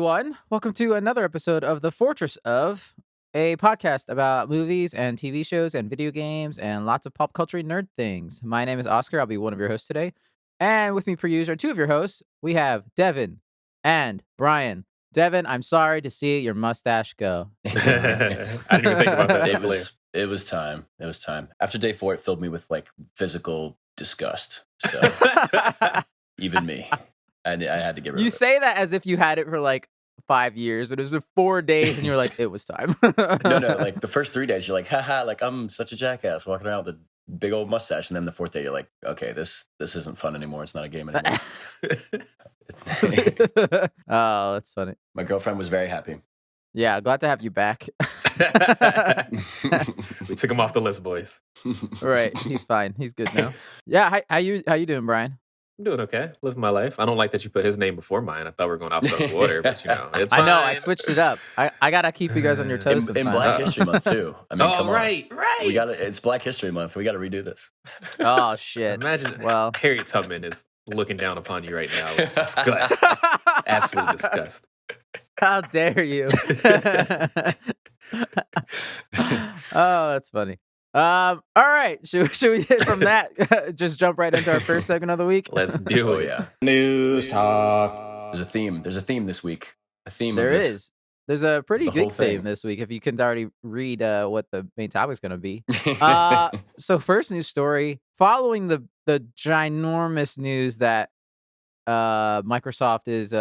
everyone. Welcome to another episode of the Fourtress of, a podcast about movies and TV shows and video games and lots of pop culture nerd things. My name is Oscar. I'll be one of your hosts today. And with me per usual are two of your hosts. We have Devin and Brian. Devin, I'm sorry to see your mustache go. I didn't even think about that. It was time. It was time. After day 4, it filled me with like physical disgust. So even me, I had to get rid of it. You say that as if you had it for like 5 years, but it was been 4 days and you were like, it was time. No, like the first 3 days, you're like, haha, like I'm such a jackass walking around with a big old mustache. And then the 4th day, you're like, okay, this isn't fun anymore. It's not a game anymore. Oh, that's funny. My girlfriend was very happy. Yeah, glad to have you back. We took him off the list, boys. Right, he's fine. He's good now. Yeah, how you doing, Brian? I'm doing okay. Living my life. I don't like that you put his name before mine. I thought we were going opposite order, but it's fine. I know. I switched it up. I gotta keep you guys on your toes sometimes. In Black History Month too. I mean, come on. right. We got It's Black History Month. We got to redo this. Oh shit! Imagine. Well, Harriet Tubman is looking down upon you right now with disgust. Absolute disgust. How dare you? Oh, that's funny. All right. Should we hit from that? Just jump right into our first segment of the week. Let's do it. Yeah. News talk. There's a theme. There's a theme this week. A theme. There of this. is. There's a pretty The whole good theme thing. this week. If you can already read what the main topic is going to be. So first news story, following the ginormous news that Microsoft is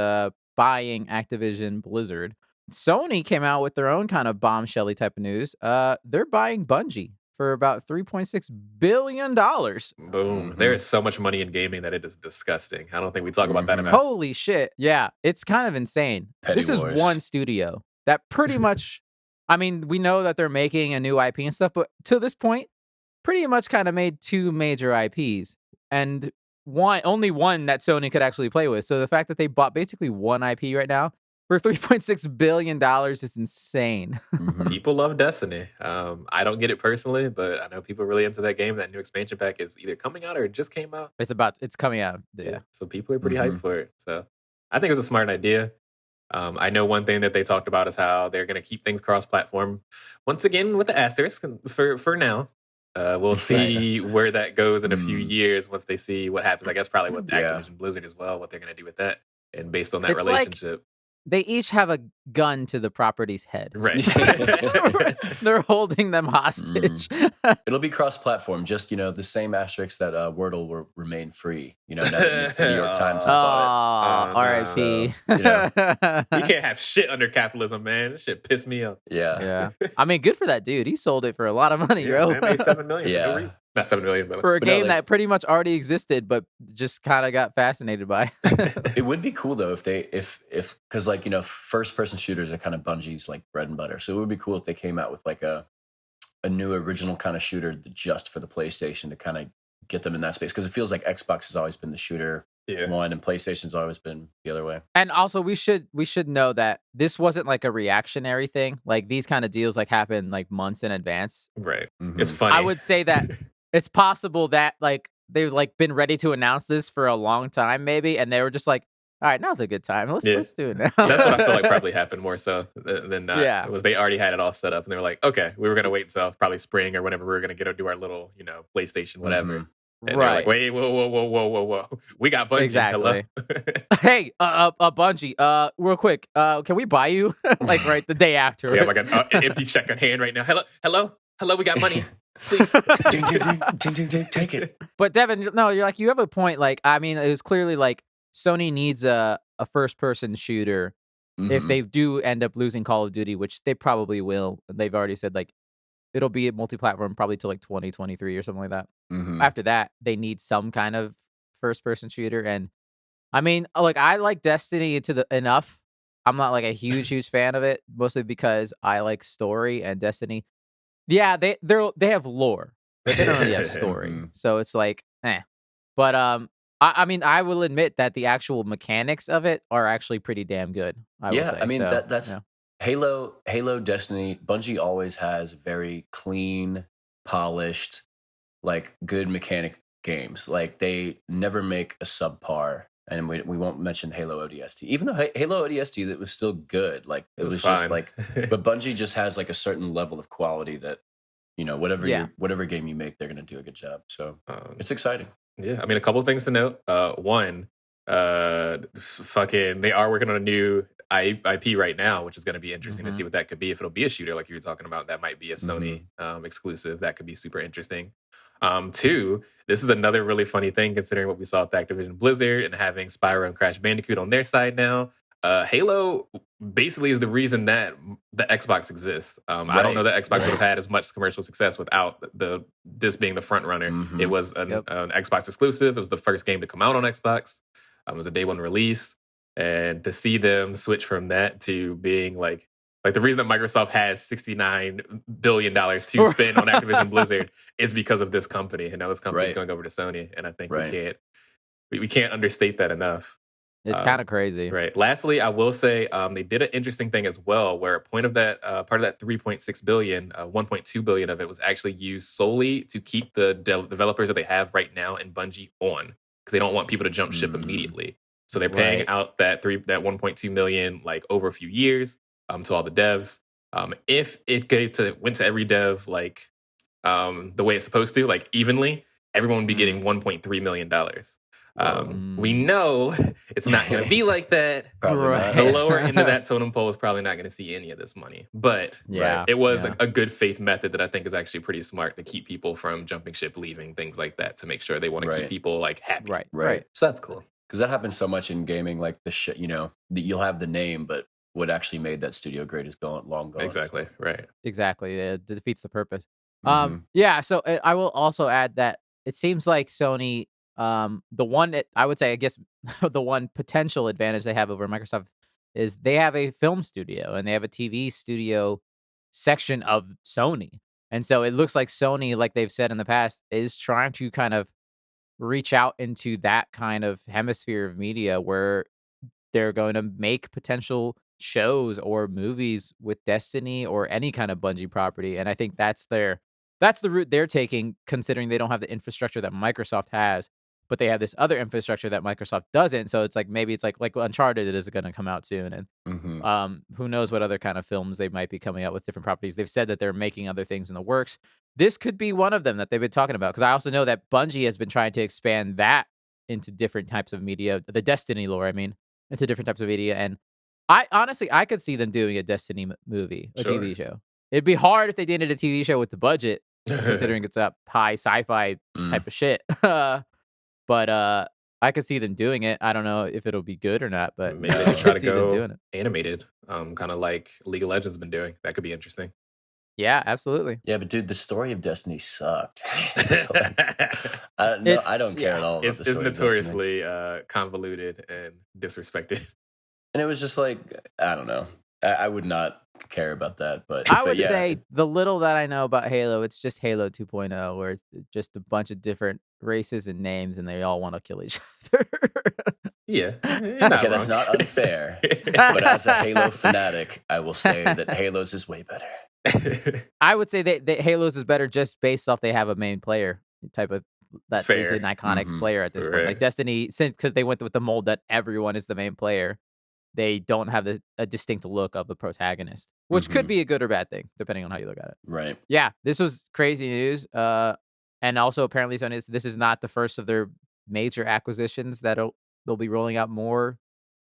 buying Activision Blizzard, Sony came out with their own kind of bombshelly type of news. They're buying Bungie for about $3.6 billion. Boom. There is so much money in gaming that it is disgusting. I don't think we talk about that enough. Holy shit. Yeah, it's kind of insane. Petty This wars. is one studio that pretty much, I mean, we know that they're making a new IP and stuff, but to this point, pretty much kind of made two major IPs and only one that Sony could actually play with. So the fact that they bought basically one IP right now for $3.6 billion is insane. People love Destiny. I don't get it personally, but I know people are really into that game. That new expansion pack is either coming out or it just came out. It's coming out. Yeah. So people are pretty hyped for it. So I think it's a smart idea. I know one thing that they talked about is how they're going to keep things cross-platform. Once again, with the asterisk for now. We'll see where that goes in a few years once they see what happens. I guess probably with Activision Blizzard as well, what they're going to do with that. And based on that It's relationship. They each have a gun to the property's head. Right. They're holding them hostage. It'll be cross-platform. Just the same asterisk that Wordle will remain free. Now that the New York Times has bought R.I.P. We can't have shit under capitalism, man. That shit pissed me off. it. Yeah. I mean, good for that dude. He sold it for a lot of money, bro. Man, made $7 million for no Yeah. reason. Not $7 million, but For a But no, game like- that pretty much already existed, but just kind of got fascinated by. It would be cool though if because first-person shooters are kind of Bungie's like bread and butter. So it would be cool if they came out with like a new original kind of shooter just for the PlayStation to kind of get them in that space, because it feels like Xbox has always been the shooter one and PlayStation's always been the other way. And also, we should know that this wasn't like a reactionary thing. Like these kind of deals like happen like months in advance. right. Mhm. It's funny. I would say that it's possible that like they've like been ready to announce this for a long time, maybe, and they were just like, "All right, now's a good time. Let's do it now." That's what I feel like probably happened more so than not. Yeah. It was they already had it all set up and they were like, okay, we were going to wait until probably spring or whenever we were going to do our little, PlayStation, whatever. And they're like, wait, whoa. We got Bungie. Exactly. Hello? Hey, Bungie, real quick, can we buy you? Like right the day after. We have like an empty check on hand right now. Hello, we got money. Please. Ding, ding, ding, ding, take it. But Devin, no, you're like, you have a point. Like, I mean, it was clearly like Sony needs a first-person shooter if they do end up losing Call of Duty, which they probably will. They've already said like it'll be a multi-platform probably till like 2023 or something like that. After that, they need some kind of first-person shooter. And I mean, like, I like Destiny enough. I'm not like a huge fan of it, mostly because I like story, and Destiny. Yeah, they have lore, but they don't really have story. So it's like, eh. But I mean, I will admit that the actual mechanics of it are actually pretty damn good. I will say. I mean, So, that's Halo, Destiny. Bungie always has very clean, polished, like good mechanic games. Like they never make a subpar And we won't mention Halo ODST, even though Halo ODST that was still good. Like it was just fine. like, but Bungie just has like a certain level of quality that, you know, whatever game you make, they're gonna do a good job. So it's exciting. Yeah, I mean, a couple of things to note. One, fucking, they are working on a new IP right now, which is going to be interesting to see what that could be. If it'll be a shooter, like you were talking about, that might be a Sony exclusive. That could be super interesting. Two, this is another really funny thing considering what we saw with Activision Blizzard and having Spyro and Crash Bandicoot on their side now. Halo basically is the reason that the Xbox exists. I don't know that Xbox would have had as much commercial success without this being the front runner. It was an Xbox exclusive. It was the first game to come out on Xbox. It was a day one release, and to see them switch from that to being like the reason that Microsoft has $69 billion to spend on Activision Blizzard is because of this company, and now this company is going over to Sony, and I think we can't understate that enough. It's kind of crazy. Right. Lastly, I will say they did an interesting thing as well, where a point of that part of that 3.6 billion, 1.2 billion of it was actually used solely to keep the developers that they have right now in Bungie on, because they don't want people to jump ship immediately. So they're paying out that 1.2 million like over a few years to all the devs. If it went to every dev like the way it's supposed to, like evenly, everyone would be getting $1.3 million. We know it's not going to be like that. The lower end of that totem pole is probably not going to see any of this money. But it was a good faith method that I think is actually pretty smart to keep people from jumping ship, leaving, things like that, to make sure they want to keep people like happy. Right. So that's cool. Because that happens so much in gaming, like you know, you'll have the name, but what actually made that studio great is long gone. Exactly. So. Right. Exactly. It defeats the purpose. So I will also add that it seems like Sony, the one I would say, I guess, the one potential advantage they have over Microsoft is they have a film studio and they have a TV studio section of Sony. And so it looks like Sony, like they've said in the past, is trying to kind of reach out into that kind of hemisphere of media where they're going to make potential shows or movies with Destiny or any kind of Bungie property. And I think that's the route they're taking, considering they don't have the infrastructure that Microsoft has, but they have this other infrastructure that Microsoft doesn't. So it's like, maybe it's like Uncharted is going to come out soon. And who knows what other kind of films they might be coming out with different properties. They've said that they're making other things in the works. This could be one of them that they've been talking about. Because I also know that Bungie has been trying to expand that into different types of media, the Destiny lore, I mean, into different types of media. And I could see them doing a Destiny movie, a TV show. It'd be hard if they did a TV show with the budget, considering it's a high sci-fi type of shit. But I could see them doing it. I don't know if it'll be good or not, but maybe they could try to go animated, kind of like League of Legends has been doing. That could be interesting. Yeah, absolutely. Yeah, but dude, the story of Destiny sucked. So, I don't care at all about the story. It's notoriously convoluted and disrespected. And it was just like, I don't know. I would not care about that. But I would say the little that I know about Halo, it's just Halo 2.0, where it's just a bunch of different races and names, and they all want to kill each other. Yeah. Okay, that's not unfair. But as a Halo fanatic, I will say that Halo's is way better. I would say that Halo's is better just based off they have a main player type of that is an iconic player at this point. Like Destiny, because they went with the mold that everyone is the main player, they don't have a distinct look of the protagonist, which could be a good or bad thing, depending on how you look at it. Right. Yeah, this was crazy news. And also apparently Sony, this is not the first of their major acquisitions that they'll be rolling out more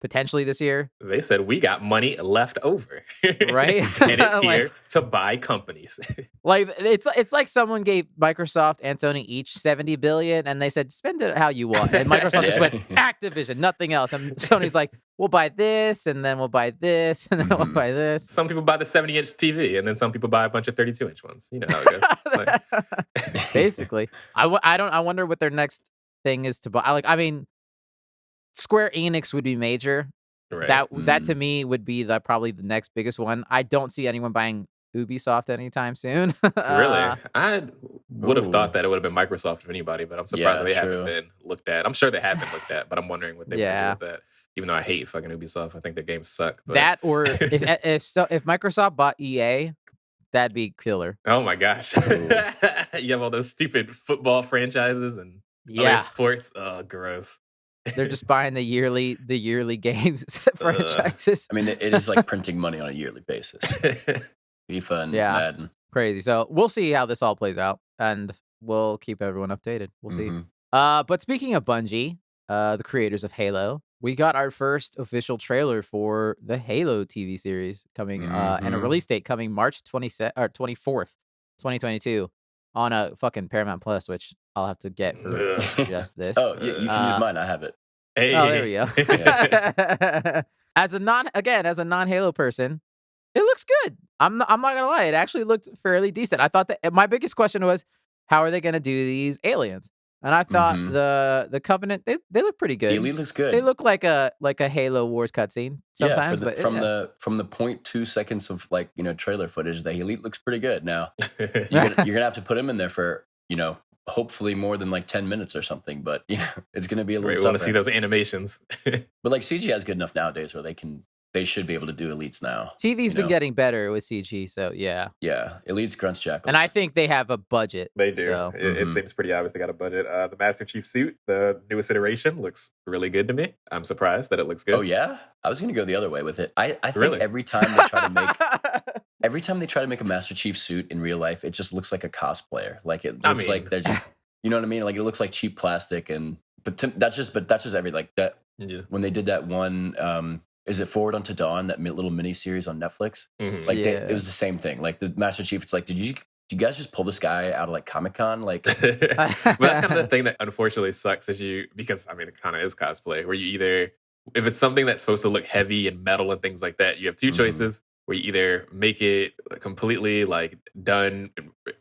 potentially this year. They said we got money left over, right? And it's here to buy companies. Like it's like someone gave Microsoft and Sony each $70 billion, and they said spend it how you want, and Microsoft just went Activision, nothing else, and Sony's like, we'll buy this, and then we'll buy this, and then we'll buy this. Some people buy the 70-inch TV, and then some people buy a bunch of 32-inch ones. You know how it goes. Basically, I wonder what their next thing is to buy. Like, I mean, Square Enix would be major. Right. That to me would be probably the next biggest one. I don't see anyone buying Ubisoft anytime soon. Really? I would have thought that it would have been Microsoft if anybody, but I'm surprised they haven't been looked at. I'm sure they have been looked at, but I'm wondering what they would do with that. Even though I hate fucking Ubisoft, I think their games suck. But... That or if Microsoft bought EA, that'd be killer. Oh my gosh! You have all those stupid football franchises and other sports. Oh, gross. They're just buying the yearly games franchises. I mean, it is like printing money on a yearly basis. FIFA and Madden. Crazy. So we'll see how this all plays out, and we'll keep everyone updated. We'll see. But speaking of Bungie, the creators of Halo, we got our first official trailer for the Halo TV series coming, and a release date coming March 24th, 2022, on a fucking Paramount Plus, which I'll have to get for just this. Oh, you can use mine. I have it. Hey. Oh, there we go. As a non-Halo person, it looks good. I'm not gonna lie, it actually looked fairly decent. I thought that my biggest question was, how are they gonna do these aliens? And I thought the Covenant, they look pretty good. The Elite looks good. They look like a Halo Wars cutscene sometimes. Yeah, from the 0.2 seconds of trailer footage, the Elite looks pretty good. Now you're gonna have to put him in there for hopefully more than like 10 minutes or something, but it's gonna be a little. We want to see those animations. But like CGI is good enough nowadays where they should be able to do Elites now. TV's been getting better with CG, so yeah. Yeah, Elites grunts jackals. And I think they have a budget. They do. So. It seems pretty obvious they got a budget. The Master Chief suit, the newest iteration, looks really good to me. I'm surprised that it looks good. Oh yeah? I was going to go the other way with it. I think Really? every time they try to make a Master Chief suit in real life, it just looks like a cosplayer. Like it looks like they're just, you know what I mean? Like it looks like cheap plastic that's just every like that. Yeah. When they did that one is it Forward Unto Dawn, that little mini series on Netflix? Like it was the same thing. Like the Master Chief, it's like, did you guys just pull this guy out of like Comic-Con? Like, but that's kind of the thing that unfortunately sucks because I mean it kind of is cosplay, where you either, if it's something that's supposed to look heavy and metal and things like that, you have two choices, where you either make it completely like done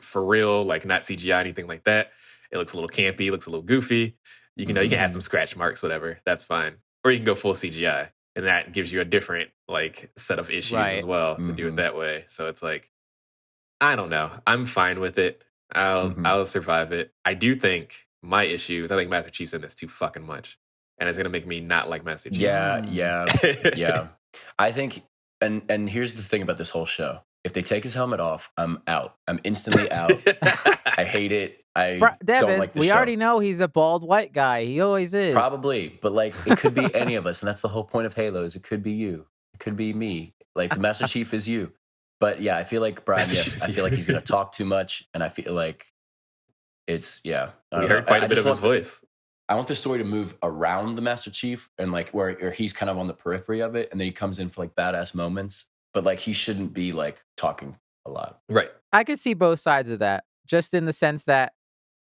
for real, like not CGI, anything like that. It looks a little campy, looks a little goofy. You can add some scratch marks, whatever. That's fine. Or you can go full CGI. And that gives you a different like set of issues as well to do it that way. So it's like, I don't know. I'm fine with it. I'll survive it. I do think my issue is I think Master Chief's in this too fucking much, and it's gonna make me not like Master Chief. Yeah. I think, and here's the thing about this whole show: if they take his helmet off, I'm out. I'm instantly out. I hate it. Devin, don't like the show. Already know he's a bald white guy. He always is. Probably, but like it could be any of us, and that's the whole point of Halo. Is it could be you, it could be me. Like the Master Chief is you. But yeah, I feel like Brian. Yes, I feel like he's gonna talk too much, and I feel like it's we heard quite a bit of his voice. I want the story to move around the Master Chief, and like where he's kind of on the periphery of it, and then he comes in for like badass moments. But like he shouldn't be like talking a lot. Right. I could see both sides of that, just in the sense that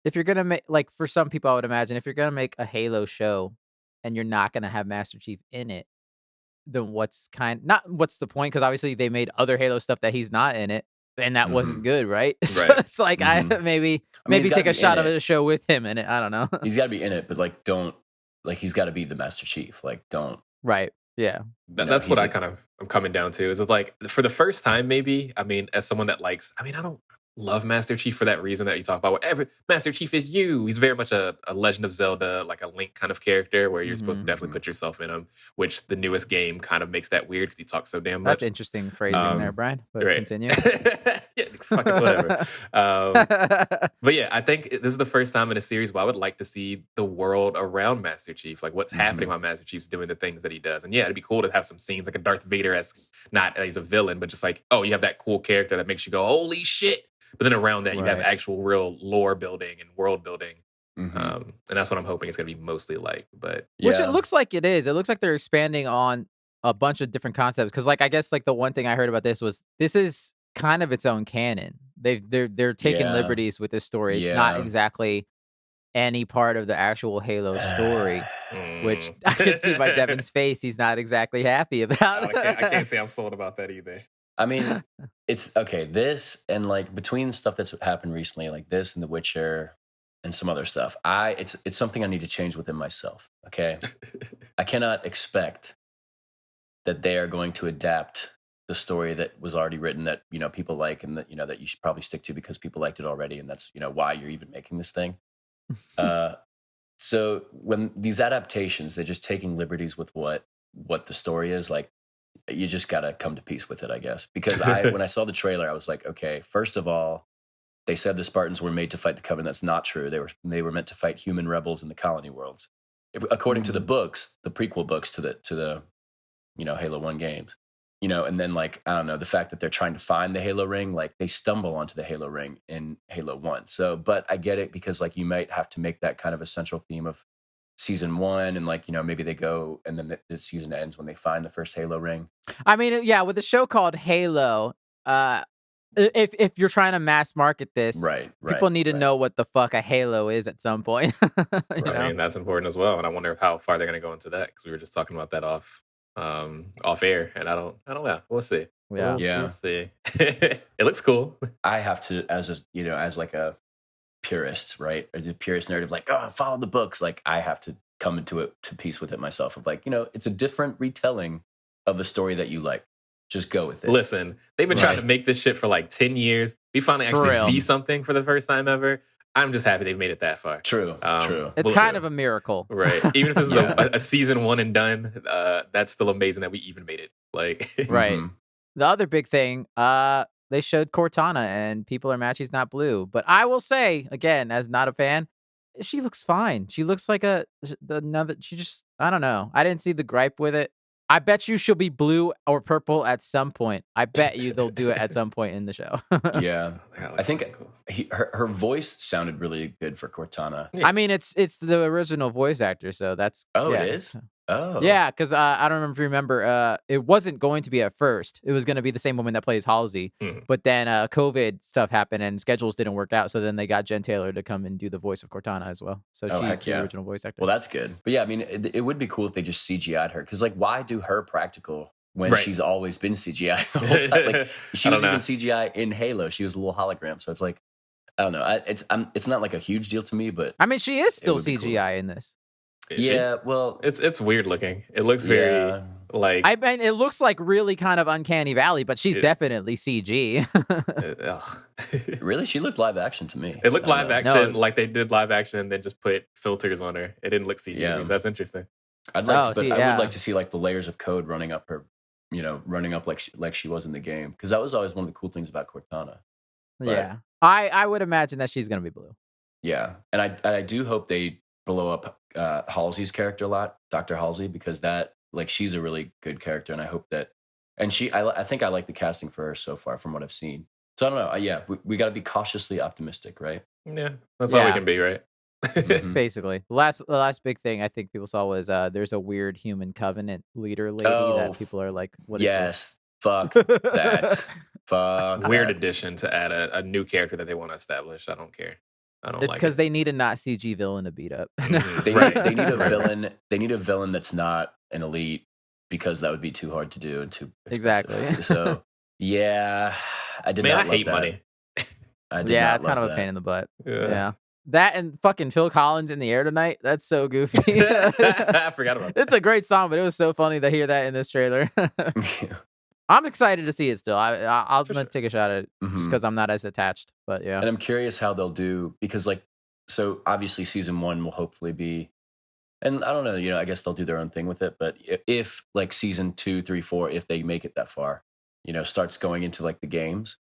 if you're gonna make, like, for some people, I would imagine if you're gonna make a Halo show and you're not gonna have Master Chief in it, then what's the point? Because obviously they made other Halo stuff that he's not in it, and that wasn't good, right? So it's like maybe take a shot of a show with him in it. I don't know. He's got to be in it, but like he's got to be the Master Chief. Like don't. Right. Yeah. That's what I'm coming down to. Is it's like for the first time, maybe. I mean, as someone that likes, I don't love Master Chief for that reason that you talk about. Whatever, Master Chief is you. He's very much a Legend of Zelda, like a Link kind of character, where you're supposed to definitely put yourself in him. Which the newest game kind of makes that weird because he talks so damn much. That's interesting phrasing there, Brian. But continue. Yeah, fucking whatever. But yeah, I think this is the first time in a series where I would like to see the world around Master Chief, like what's happening while Master Chief's doing the things that he does. And yeah, it'd be cool to have some scenes like a Darth Vader-esque, not as a villain, but just like, oh, you have that cool character that makes you go, holy shit. But then around that, you have actual real lore building and world building. And that's what I'm hoping it's going to be mostly like. But which it looks like it is. It looks like they're expanding on a bunch of different concepts. Because like I guess like the one thing I heard about this is kind of its own canon. They're taking liberties with this story. It's not exactly any part of the actual Halo story, which I can see by Devin's face. He's not exactly happy about. I can't say I'm sold about that either. I mean, it's okay. This and like between stuff that's happened recently, like this and The Witcher and some other stuff, it's something I need to change within myself. Okay, I cannot expect that they are going to adapt the story that was already written that people like and that that you should probably stick to because people liked it already, and that's why you're even making this thing. So when these adaptations, they're just taking liberties with what the story is like. You just got to come to peace with it, I guess. Because when I saw the trailer, I was like, okay, first of all, they said the Spartans were made to fight the Covenant. That's not true. They were meant to fight human rebels in the colony worlds. according to the books, the prequel books to the Halo 1 games. And then like, I don't know, the fact that they're trying to find the Halo ring, like they stumble onto the Halo ring in Halo 1. So, but I get it because like you might have to make that kind of a central theme of season 1, and like, maybe they go and then the season ends when they find the first Halo ring. I mean, yeah, with a show called Halo, if you're trying to mass market this, right, people need to know what the fuck a Halo is at some point. I mean, that's important as well, and I wonder how far they're going to go into that because we were just talking about that off air, and I don't know. We'll see. Yeah, we'll see. It looks cool. I have to, as like a purist, right? Or the purist narrative, like, oh, follow the books. Like, I have to come to peace with it myself. Of like, it's a different retelling of a story that you like. Just go with it. Listen, they've been trying to make this shit for like 10 years. We finally actually see something for the first time ever. I'm just happy they've made it that far. True. It's kind of a miracle. Right. Even if this is a season 1 and done, that's still amazing that we even made it. Like, right. The other big thing, they showed Cortana, and people are mad she's not blue. But I will say, again, as not a fan, she looks fine. She looks like I don't know. I didn't see the gripe with it. I bet you she'll be blue or purple at some point. I bet you they'll do it at some point in the show. Yeah. I think her voice sounded really good for Cortana. Yeah. I mean, it's the original voice actor, so that's... it is? Oh. Yeah, because I don't remember if you remember, it wasn't going to be at first. It was going to be the same woman that plays Halsey, but then COVID stuff happened and schedules didn't work out, so then they got Jen Taylor to come and do the voice of Cortana as well. So she's the original voice actor. Well, that's good. But yeah, I mean, it would be cool if they just CGI'd her, because like, why do her practical when she's always been CGI the whole time? Like, she was even CGI in Halo. She was a little hologram, so it's like, I don't know. It's not like a huge deal to me, but I mean, she is still CGI in this. Well, it's weird looking. It looks very like... I mean, it looks like really kind of Uncanny Valley, but she's definitely CG. Really? She looked live action to me. It looked live action, like they did live action and then just put filters on her. It didn't look CG. Yeah. That's interesting. I would like to see like the layers of code running up her, running up like she was in the game, because that was always one of the cool things about Cortana. But, yeah, I would imagine that she's gonna be blue. Yeah, and I do hope they blow up Halsey's character a lot, Dr. Halsey, because that, like, she's a really good character, and I hope that, and I think I like the casting for her so far from what I've seen. So I don't know. We got to be cautiously optimistic, right? Yeah, that's all we can be, right? Basically, the last big thing I think people saw was there's a weird human covenant leader lady that people are like, what is this? Fuck that. Fuck weird that. addition to add a new character that they want to establish. I don't care. It's because they need a not CG villain to beat up. They need a villain. They need a villain that's not an elite, because that would be too hard to do and too expensive. Exactly. So yeah, I did not. I hate that. money. It's kind of a pain in the butt. Yeah. That and fucking Phil Collins in the air tonight. That's so goofy. I forgot about that. It's a great song, but it was so funny to hear that in this trailer. I'm excited to see it still. I'll take a shot at it just because I'm not as attached. But yeah. And I'm curious how they'll do, because so obviously season 1 will hopefully be, and I don't know, I guess they'll do their own thing with it. But if like season 2, 3, 4, if they make it that far, starts going into like the games,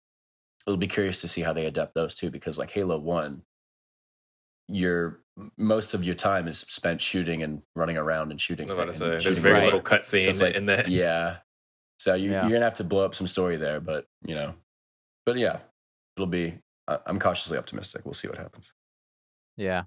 it'll be curious to see how they adapt those too. Because like Halo 1, most of your time is spent shooting and running around and shooting. I'm about to say, there's very little cutscene in that. Yeah. So you're going to have to blow up some story there, but yeah, it'll be, I'm cautiously optimistic. We'll see what happens. Yeah.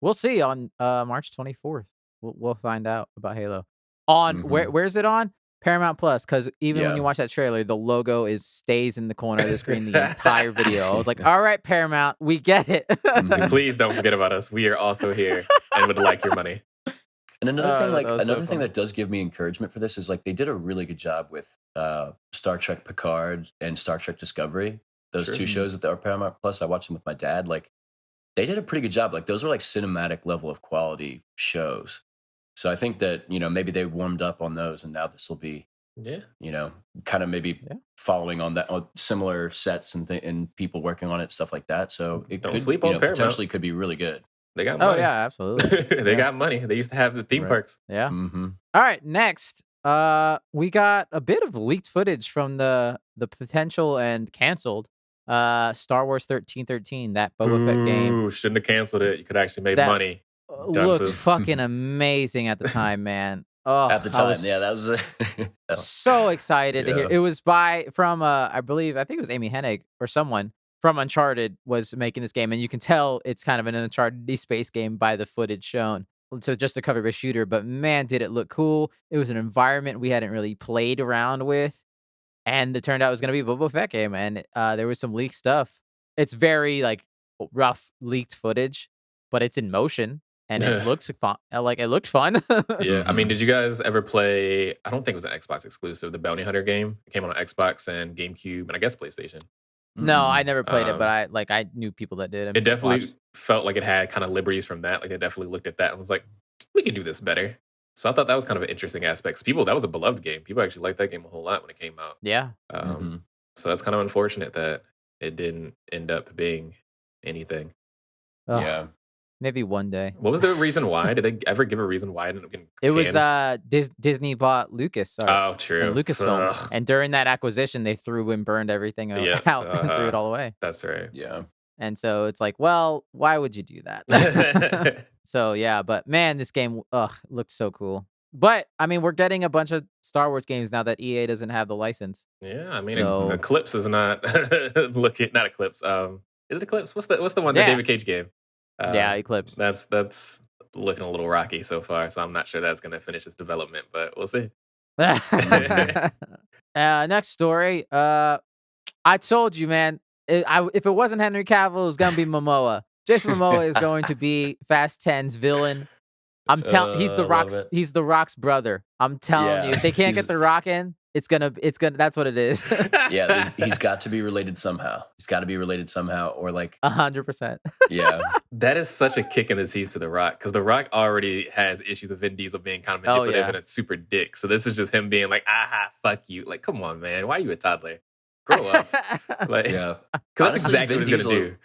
We'll see on March 24th. We'll find out about Halo. On where's it on? Paramount Plus, because even when you watch that trailer, the logo stays in the corner of the screen the entire video. I was like, all right, Paramount, we get it. Please don't forget about us. We are also here and would like your money. And another thing that does give me encouragement for this is like they did a really good job with Star Trek Picard and Star Trek Discovery. Those two shows that are Paramount Plus. I watched them with my dad. Like they did a pretty good job. Like those were like cinematic level of quality shows. So I think that, maybe they warmed up on those, and now this will be, kind of maybe following on that, on similar sets and people working on it, stuff like that. So it Don't sleep on Paramount. Potentially could be really good. They got money. Oh yeah, absolutely. They got money. They used to have the theme parks. Yeah. All right, next, we got a bit of leaked footage from the potential and canceled Star Wars 1313, that Boba Fett game. Shouldn't have canceled it. You could actually make money. looked Dunces. fucking amazing at the time, man. Oh, At the I time, was yeah, that was so excited to hear. Yeah. It was from I think it was Amy Hennig or someone from Uncharted was making this game, and you can tell it's kind of an Uncharted space game by the footage shown. So just a cover of a shooter, but man, did it look cool. It was an environment we hadn't really played around with, and it turned out it was going to be a Boba Fett game, and there was some leaked stuff. It's very like rough leaked footage, but it's in motion and it looks fun. Like it looked fun. Yeah, I mean, did you guys ever play? I don't think it was an Xbox exclusive. The Bounty Hunter game. It came on Xbox and GameCube, and I guess PlayStation. No, I never played it, but I knew people that did. And It definitely watched. felt like it had kind of liberties from that. Like they definitely looked at that and was like, we could do this better. So I thought that was kind of an interesting aspect. That was a beloved game. People actually liked that game a whole lot when it came out. Yeah. So that's kind of unfortunate that it didn't end up being anything. Ugh, Yeah. Maybe one day. What was the reason why? Did they ever give a reason why it ended up getting It was canned? Disney bought Lucas. Oh, true. And Lucasfilm, Ugh. and during that acquisition, they threw and burned everything out and threw it all away. That's right. Yeah. And so it's like, well, why would you do that? So yeah, but man, this game looked so cool. But I mean, we're getting a bunch of Star Wars games now that EA doesn't have the license. Yeah, I mean, So- Eclipse is not looking. Not Eclipse. Is it Eclipse? What's the one? The Yeah. David Cage game. Yeah, Eclipse. That's looking a little rocky so far. So I'm not sure that's going to finish its development, but we'll see. Next story. I told you, man. If it wasn't Henry Cavill, it was gonna be Momoa. Jason Momoa is going to be Fast 10's villain. I'm telling. He's the I love Rock's. it. He's the Rock's brother. I'm telling Yeah, you. If they can't he's- get the Rock in, it's gonna. That's what it is. Yeah, he's got to be related somehow. He's got to be related somehow, or like, 100%. yeah, That is such a kick in the teeth to The Rock because The Rock already has issues with Vin Diesel being kind of manipulative yeah. and a super dick. So this is just him being like, fuck you. Like, come on, man. Why are you a toddler? Grow up. Like, yeah. because that's Honestly, exactly what he's going to do.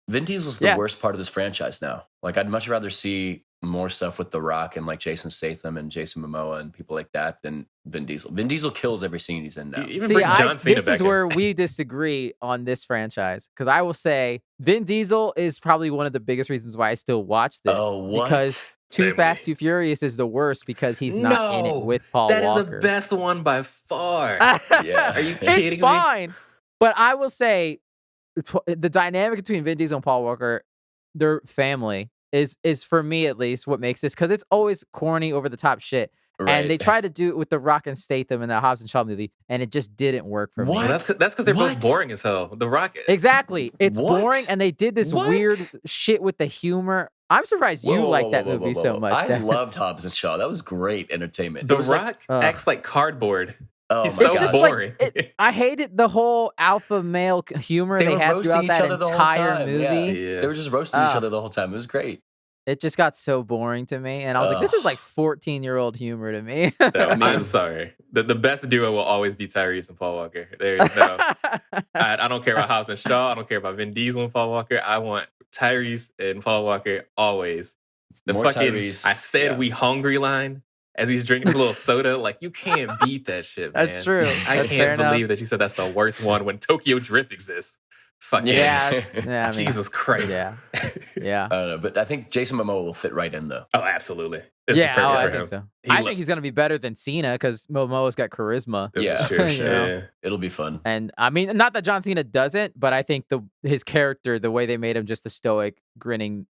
Vin Diesel's the worst part of this franchise now. Like, I'd much rather see more stuff with The Rock and like Jason Statham and Jason Momoa and people like that than Vin Diesel. Vin Diesel kills every scene he's in now. Even bring John Cena this back is in. where we disagree on this franchise, because I will say Vin Diesel is probably one of the biggest reasons why I still watch this. Oh, what? Because Too Family. Fast, Too Furious is the worst because he's not in it with Paul That Walker. is the best one by far. Yeah. Are you kidding It's me? fine. But I will say the dynamic between Vin Diesel and Paul Walker, their family, is for me at least what makes this, because it's always corny, over the top shit. Right. And they tried to do it with The Rock and Statham in that Hobbs and Shaw movie, and it just didn't work for me. What? Well, that's because they're both What? boring as hell. The Rock. Exactly. It's What? boring, and they did this What? weird shit with the humor. I'm surprised you like that movie so much. I Devin. loved Hobbs and Shaw. That was great entertainment. The It was like- Rock Ugh. acts like cardboard. oh He's my so god. just like- boring. I hated the whole alpha male humor they were had roasting throughout each that other the whole entire time. movie. Yeah. Yeah. They were just roasting each Ah. other the whole time. It was great. It just got so boring to me, and I was like, "This is like 14-year-old humor to me." No, I'm sorry. The best duo will always be Tyrese and Paul Walker. There's no. I don't care about Hobbs and Shaw. I don't care about Vin Diesel and Paul Walker. I want Tyrese and Paul Walker always. The More fucking Tyrese, I said yeah. we hungry line as he's drinking his little soda. Like, you can't beat that shit, man. That's true. I That's fair can't enough. believe that you said that's the worst one when Tokyo Drift exists. Fuck Yeah, yeah. I mean, Jesus Christ. yeah, yeah. I don't know, but I think Jason Momoa will fit right in though. Oh, absolutely. This is Yeah, perfect I for think him. so. He I lo- think he's gonna be better than Cena because Momoa's got charisma. This Yeah. is true. You know? Yeah. It'll be fun. And I mean, not that John Cena doesn't, but I think his character, the way they made him just a stoic, grinning,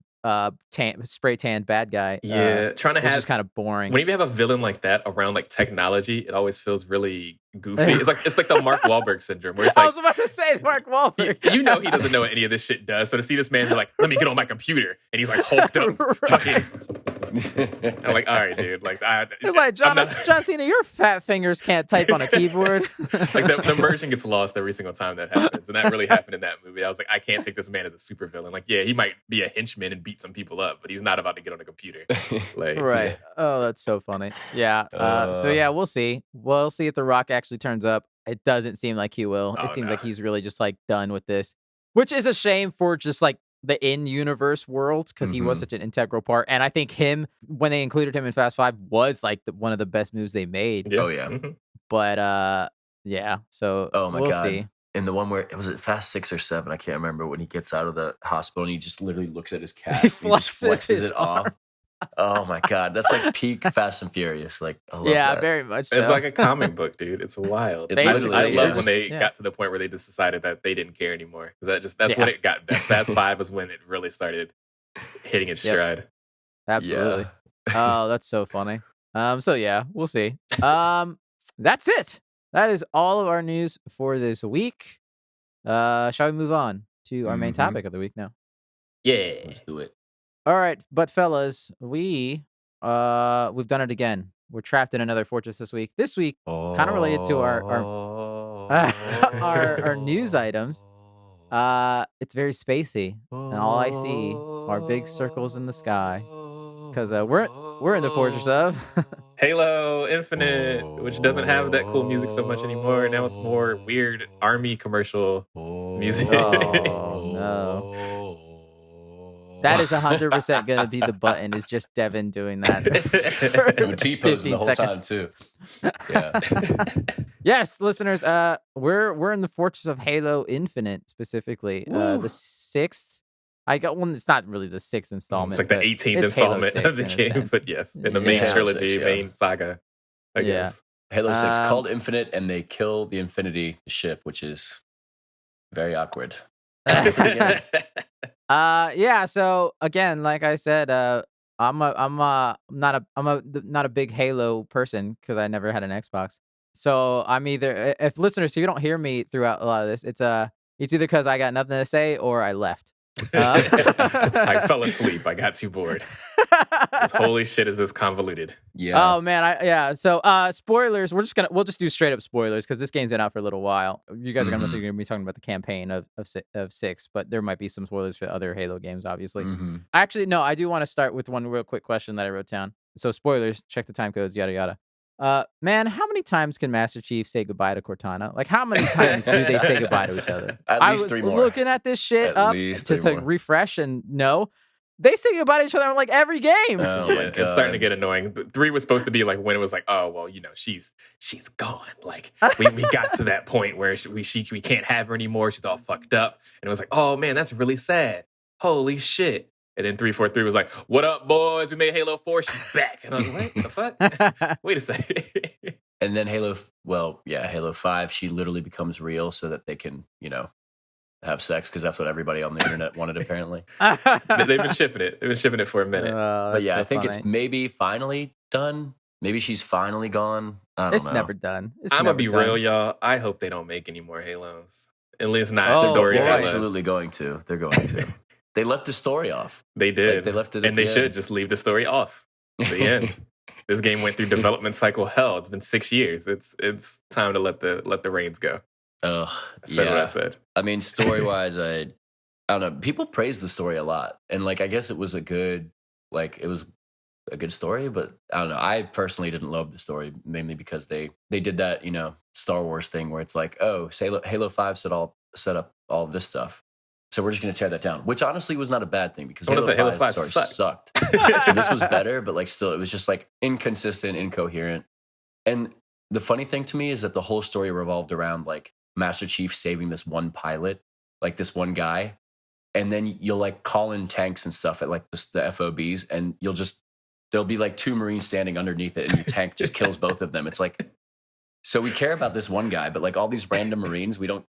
spray tan bad guy, Yeah. Trying to it's have just kind of boring. when you have a villain like that around like technology, it always feels really goofy. It's like the Mark Wahlberg syndrome where it's I like was about to say Mark Wahlberg. you know he doesn't know what any of this shit does. So to see this man be like, let me get on my computer, and he's like hulked up. Fucking, I'm like, all right, dude. Like, It's like I'm not- John Cena, your fat fingers can't type on a keyboard. like the immersion gets lost every single time that happens, and that really happened in that movie. I was like, I can't take this man as a supervillain. Like, yeah, he might be a henchman and beat some people up, but he's not about to get on a computer. Like, Right. Oh, that's so funny. Yeah. So yeah, we'll see. We'll see if The Rock actually turns up. It doesn't seem like he will. Oh, It seems no. like he's really just like done with this, which is a shame for just like the in-universe world, because he was Mhm. such an integral part. And I think him, when they included him in Fast 5, was like one of the best moves they made. Oh, yeah. Mhm. But yeah. So Oh my we'll god. see. And the one where was it Fast 6 or 7? I can't remember, when he gets out of the hospital and he just literally looks at his cast He and he just flexes flexes his it off. Oh my god, that's like peak Fast and Furious. Like, I love Yeah, that. very much so. It's like a comic book, dude. It's wild. It I literally love when is. they Yeah. got to the point where they just decided that they didn't care anymore. Because that's Yeah. when it got best. Fast 5 was when it really started hitting its Yep. stride. Absolutely. Yeah. Oh, that's so funny. So yeah, we'll see. That's it. That is all of our news for this week. Shall we move on to our main Mhm. topic of the week now? Yeah. Let's do it. All right, but fellas, we've done it again. We're trapped in another fortress this week. This week, kind of related to our news items. It's very spacey, and all I see are big circles in the sky because we're in the fortress of. Halo Infinite, which doesn't have that cool music so much anymore. Now it's more weird army commercial music. Oh no. That is 100% going to be the button. Is just Devin doing that. Doing T-posing the whole time too. Yeah. Yes, listeners. We're in the fortress of Halo Infinite specifically. The Woo. 6th. I got one. It's not really the 6th installment. It's like the but 18th it's Halo installment 6 of the in a game, sense. but yes, in the Yeah. main Halo trilogy, 6, yeah. main saga, I Yeah. guess. Halo 6 Um, called Infinite, and they kill the Infinity ship, which is very awkward. Yeah. So again, like I said, I'm not a big Halo person because I never had an Xbox. So I'm either if listeners, if you don't hear me throughout a lot of this, it's either because I got nothing to say or I left. I fell asleep. I got too bored. This holy shit is this convoluted. Yeah. Oh man, So spoilers. We'll just do straight up spoilers because this game's been out for a little while. You guys are mostly gonna be talking about the campaign of 6, but there might be some spoilers for other Halo games, obviously. Mhm. Actually, no, I do want to start with one real quick question that I wrote down. So spoilers, check the time codes, yada yada. Man, how many times can Master Chief say goodbye to Cortana? Like, how many times do they say goodbye to each other? At I least was 3 more. looking at this shit At up least just 3 to more. refresh, and no, they say goodbye to each other in like every game. Oh Yeah, my god. it's starting to get annoying. 3 was supposed to be like when it was like, oh well, she's gone. Like we got to that point where we can't have her anymore. She's all fucked up, and it was like, oh man, that's really sad. Holy shit. And then 343 was like, what up, boys? We made Halo 4. She's back. And I was like, what the fuck? Wait a second. And then Halo 5, she literally becomes real so that they can, have sex, because that's what everybody on the internet wanted, apparently. They've been shipping it. They've been shipping it for a minute. But yeah, I think it's maybe finally done. Maybe she's finally gone. I don't know. It's never done. I'm going to be real, y'all. I hope they don't make any more Halos. At least not Oh, story They're Halos. absolutely going to. They're going to. They left the story off. They did. Like, they left it at and they the should end. just leave the story off. The end. This game went through development cycle hell. It's been 6 years. It's time to let the reins go. Ugh, I said what I said. I mean, story-wise, I don't know. People praise the story a lot, and I guess it was a good story. But I don't know. I personally didn't love the story, mainly because they did that Star Wars thing where it's like, oh, Halo 5 set up all of this stuff, so we're just going to tear that down. Which honestly was not a bad thing because Halo 5 sucked. So this was better, but still, it was just inconsistent, incoherent. And the funny thing to me is that the whole story revolved around Master Chief saving this one pilot, this one guy, and then you'll call in tanks and stuff at the FOBs, and there'll be 2 Marines standing underneath it, and your tank just kills both of them. It's so we care about this one guy, but all these random Marines, we don't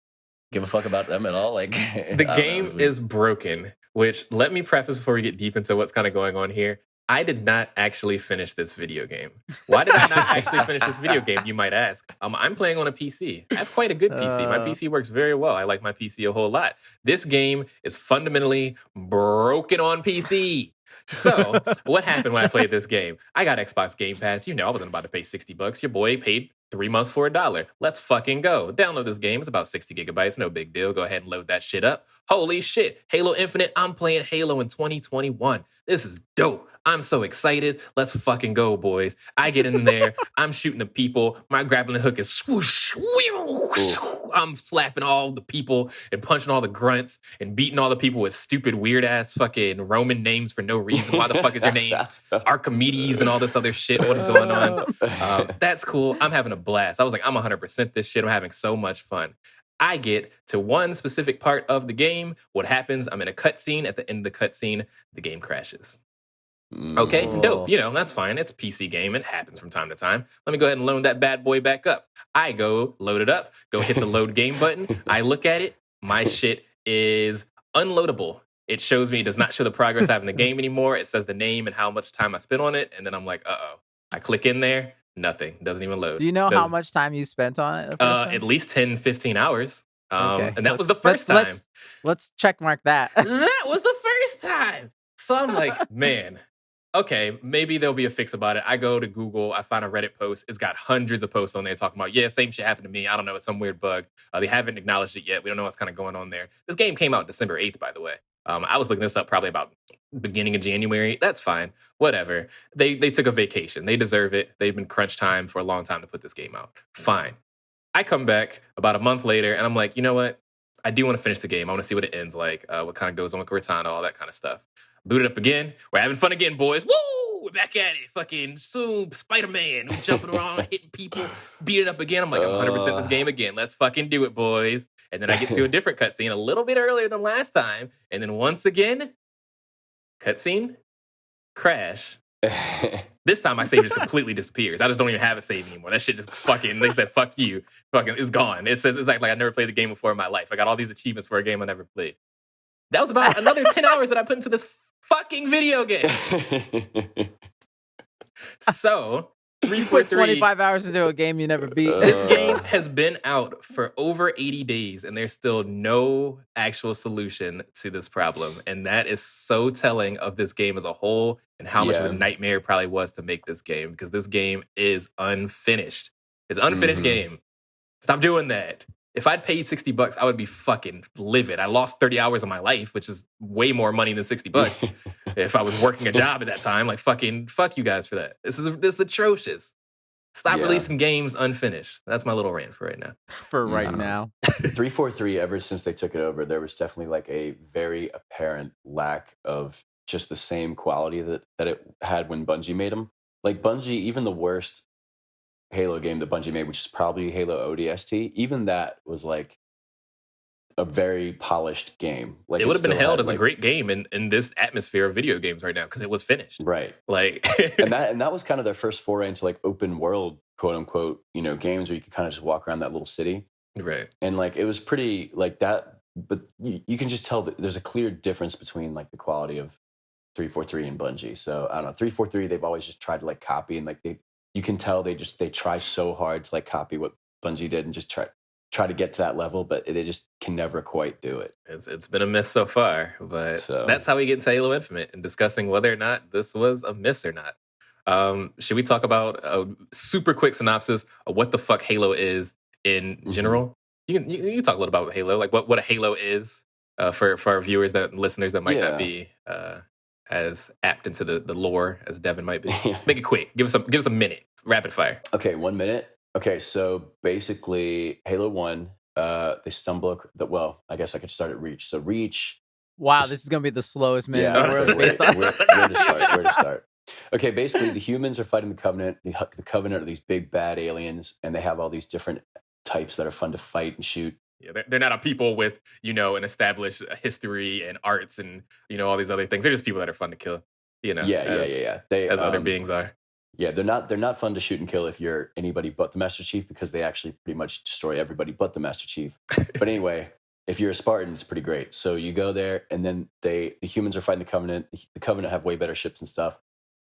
give a fuck about them at all. The game is broken. Which, let me preface before we get deep into what's kind of going on here. I did not actually finish this video game. Why did I not actually finish this video game, you might ask? I'm playing on a PC. I have quite a good PC. My PC works very well. I like my PC a whole lot. This game is fundamentally broken on PC. So, what happened when I played this game? I got Xbox Game Pass. I wasn't about to pay $60. Your boy paid 3 months for $1. Let's fucking go. Download this game. It's about 60 gigabytes. No big deal. Go ahead and load that shit up. Holy shit. Halo Infinite. I'm playing Halo in 2021. This is dope. I'm so excited. Let's fucking go, boys. I get in there. I'm shooting the people. My grappling hook is swoosh. Whoosh. I'm slapping all the people and punching all the grunts and beating all the people with stupid, weird-ass fucking Roman names for no reason. Why the fuck is your name Archimedes and all this other shit? What is going on? That's cool. I'm having a blast. I was like, I'm 100% this shit. I'm having so much fun. I get to one specific part of the game. What happens? I'm in a cutscene. At the end of the cutscene, the game crashes. Okay, dope. Oh. You know, that's fine. It's a PC game. It happens from time to time. Let me go ahead and load that bad boy back up. I go load it up, go hit the load game button. I look at it. My shit is unloadable. It shows me, it does not show the progress I have in the game anymore. It says the name and how much time I spent on it. And then I'm like, uh-oh. I click in there. Nothing. Doesn't even load. Do you know how much time you spent on it the first time? At least 10, 15 hours. Okay. And that was the first time. Let's check mark that. That was the first time. So I'm like, man, okay, maybe there'll be a fix about it. I go to Google, I find a Reddit post. It's got hundreds of posts on there talking about, yeah, same shit happened to me. I don't know, it's some weird bug. They haven't acknowledged it yet. We don't know what's kind of going on there. This game came out December 8th, by the way. I was looking this up probably about beginning of January. That's fine. Whatever. They took a vacation. They deserve it. They've been crunch time for a long time to put this game out. Fine. I come back about a month later, and I'm like, you know what? I do want to finish the game. I want to see what it ends like, what kind of goes on with Cortana, all that kind of stuff. Boot it up again. We're having fun again, boys. Woo! We're back at it. Fucking soon, Spider-Man. We're jumping around, hitting people, beat it up again. I'm like, I'm 100% this game again. Let's fucking do it, boys. And then I get to a different cutscene a little bit earlier than last time. And then once again, cutscene, crash. This time my save just completely disappears. I just don't even have a save anymore. That shit just fucking, they said, fuck you. Fucking, it's gone. It says, it's like I never played the game before in my life. I got all these achievements for a game I never played. That was about another 10 hours that I put into this fucking video game. So, 25 hours into a game you never beat. This game has been out for over 80 days, and there's still no actual solution to this problem. And that is so telling of this game as a whole and how much of a nightmare it probably was to make this game, because this game is unfinished. It's an unfinished game. Stop doing that. If I'd paid $60, I would be fucking livid. I lost 30 hours of my life, which is way more money than $60. If I was working a job at that time, like fucking fuck you guys for that. This is atrocious. Stop releasing games unfinished. That's my little rant for right now. For right now. 343, ever since they took it over, there was definitely like a very apparent lack of just the same quality that it had when Bungie made them. Like Bungie, even the worst Halo game that Bungie made, which is probably Halo ODST, even that was like a very polished game. Like it would have been held as a great game in this atmosphere of video games right now because it was finished. Right. Like and that was kind of their first foray into like open world, quote unquote, games where you could kind of just walk around that little city. Right. And like it was pretty like that, but you can just tell that there's a clear difference between like the quality of 343 and Bungie. So I don't know, 343, they've always just tried to like copy, and like you can tell they try so hard to like copy what Bungie did and just try to get to that level, but they just can never quite do it. It's been a miss so far, but that's how we get into Halo Infinite and discussing whether or not this was a miss or not. Should we talk about a super quick synopsis of what the fuck Halo is in general? You can talk a little about Halo, like what a Halo is for our viewers, listeners that might not be as apt into the lore as Devin might be. Make it quick. Give us a minute. Rapid fire. Okay, 1 minute. Okay, so basically, Halo 1, they stumble. Well, I guess I could start at Reach. So Reach. Wow, this is gonna be the slowest minute. Where to start? Okay, basically, the humans are fighting the Covenant. The Covenant are these big bad aliens, and they have all these different types that are fun to fight and shoot. Yeah, they're not a people with, an established history and arts and, all these other things. They're just people that are fun to kill, Yeah. As other beings are. Yeah, they're not fun to shoot and kill if you're anybody but the Master Chief, because they actually pretty much destroy everybody but the Master Chief. But anyway, if you're a Spartan, it's pretty great. So you go there, and then the humans are fighting the Covenant. The Covenant have way better ships and stuff.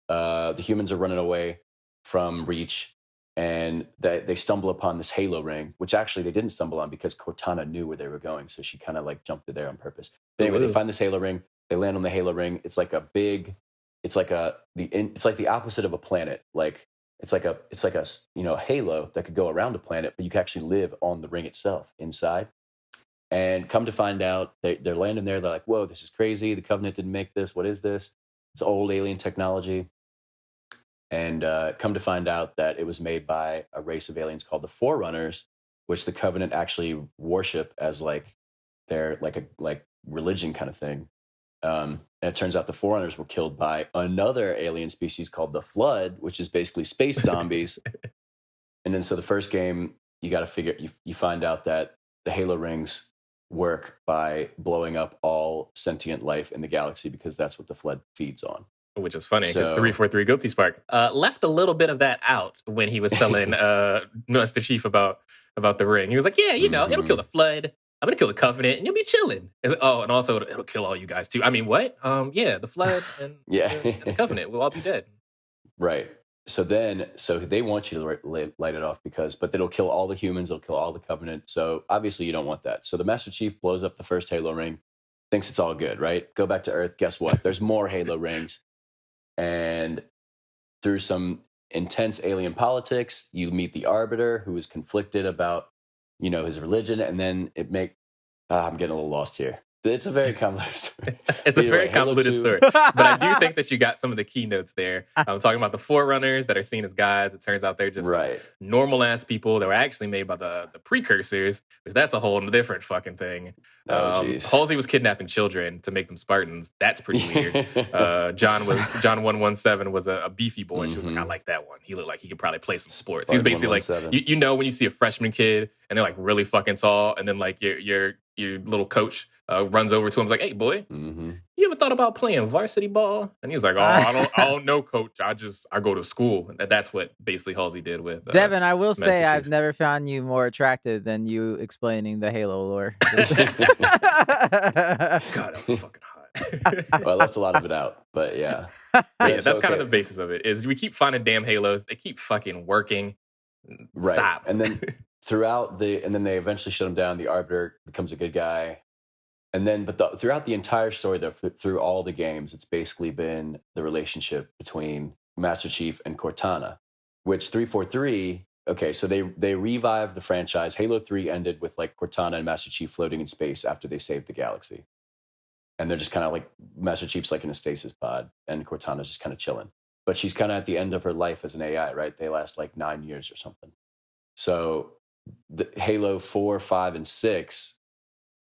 The humans are running away from Reach, and they stumble upon this Halo ring, which actually they didn't stumble on because Cortana knew where they were going, so she kind of like jumped there on purpose. But anyway, they find this Halo ring. They land on the Halo ring. It's like it's like the opposite of a planet. Like it's like a halo that could go around a planet, but you can actually live on the ring itself inside. And come to find out, they're landing there. They're like, whoa, this is crazy. The Covenant didn't make this. What is this? It's old alien technology. And come to find out that it was made by a race of aliens called the Forerunners, which the Covenant actually worship as like their like religion kind of thing. And it turns out the Forerunners were killed by another alien species called the Flood, which is basically space zombies. And then so the first game, you got to figure, you find out that the Halo rings work by blowing up all sentient life in the galaxy, because that's what the Flood feeds on. Which is funny because So- 343 Guilty Spark left a little bit of that out when he was telling Master Chief about the ring. He was like, yeah, it'll kill the Flood. I'm going to kill the Covenant and you'll be chilling. It's like, oh, and also it'll kill all you guys too. I mean, what? Yeah, the Flood and, Yeah. and the Covenant will all be dead. Right. So they want you to light it off but it'll kill all the humans, it'll kill all the Covenant. So obviously you don't want that. So the Master Chief blows up the first Halo ring, thinks it's all good, right? Go back to Earth. Guess what? There's more Halo rings. And through some intense alien politics, you meet the Arbiter, who is conflicted about, his religion. And then I'm getting a little lost here. It's a very convoluted story. It's a very convoluted story. But I do think that you got some of the keynotes there. I'm talking about the Forerunners that are seen as gods. It turns out they're just normal ass people that were actually made by the precursors, which that's a whole different fucking thing. Halsey was kidnapping children to make them Spartans. That's pretty weird. John 117 was a beefy boy, and she was like, I like that one. He looked like he could probably play some sports. He was basically like, when you see a freshman kid and they're like really fucking tall, and then like your little coach runs over to him, is like, hey boy, you ever thought about playing varsity ball? And he's like, oh, I don't know, coach. I go to school. And that's what basically Halsey did with Devin. I will say I've Chief. never found you more attractive than you explaining the Halo lore. God, that was fucking hot. Well, I left a lot of it out, but yeah. That's kind of the basis of it. Is we keep finding damn Halos. They keep fucking working. Right. Stop. And then then they eventually shut him down. The Arbiter becomes a good guy. And then, throughout the entire story, though, through all the games, it's basically been the relationship between Master Chief and Cortana, which 343. Okay, so they revived the franchise. Halo 3 ended with like Cortana and Master Chief floating in space after they saved the galaxy, and they're just kind of like Master Chief's like in a stasis pod, and Cortana's just kind of chilling. But she's kind of at the end of her life as an AI, right? They last like 9 years or something. So the Halo 4, 5, and 6.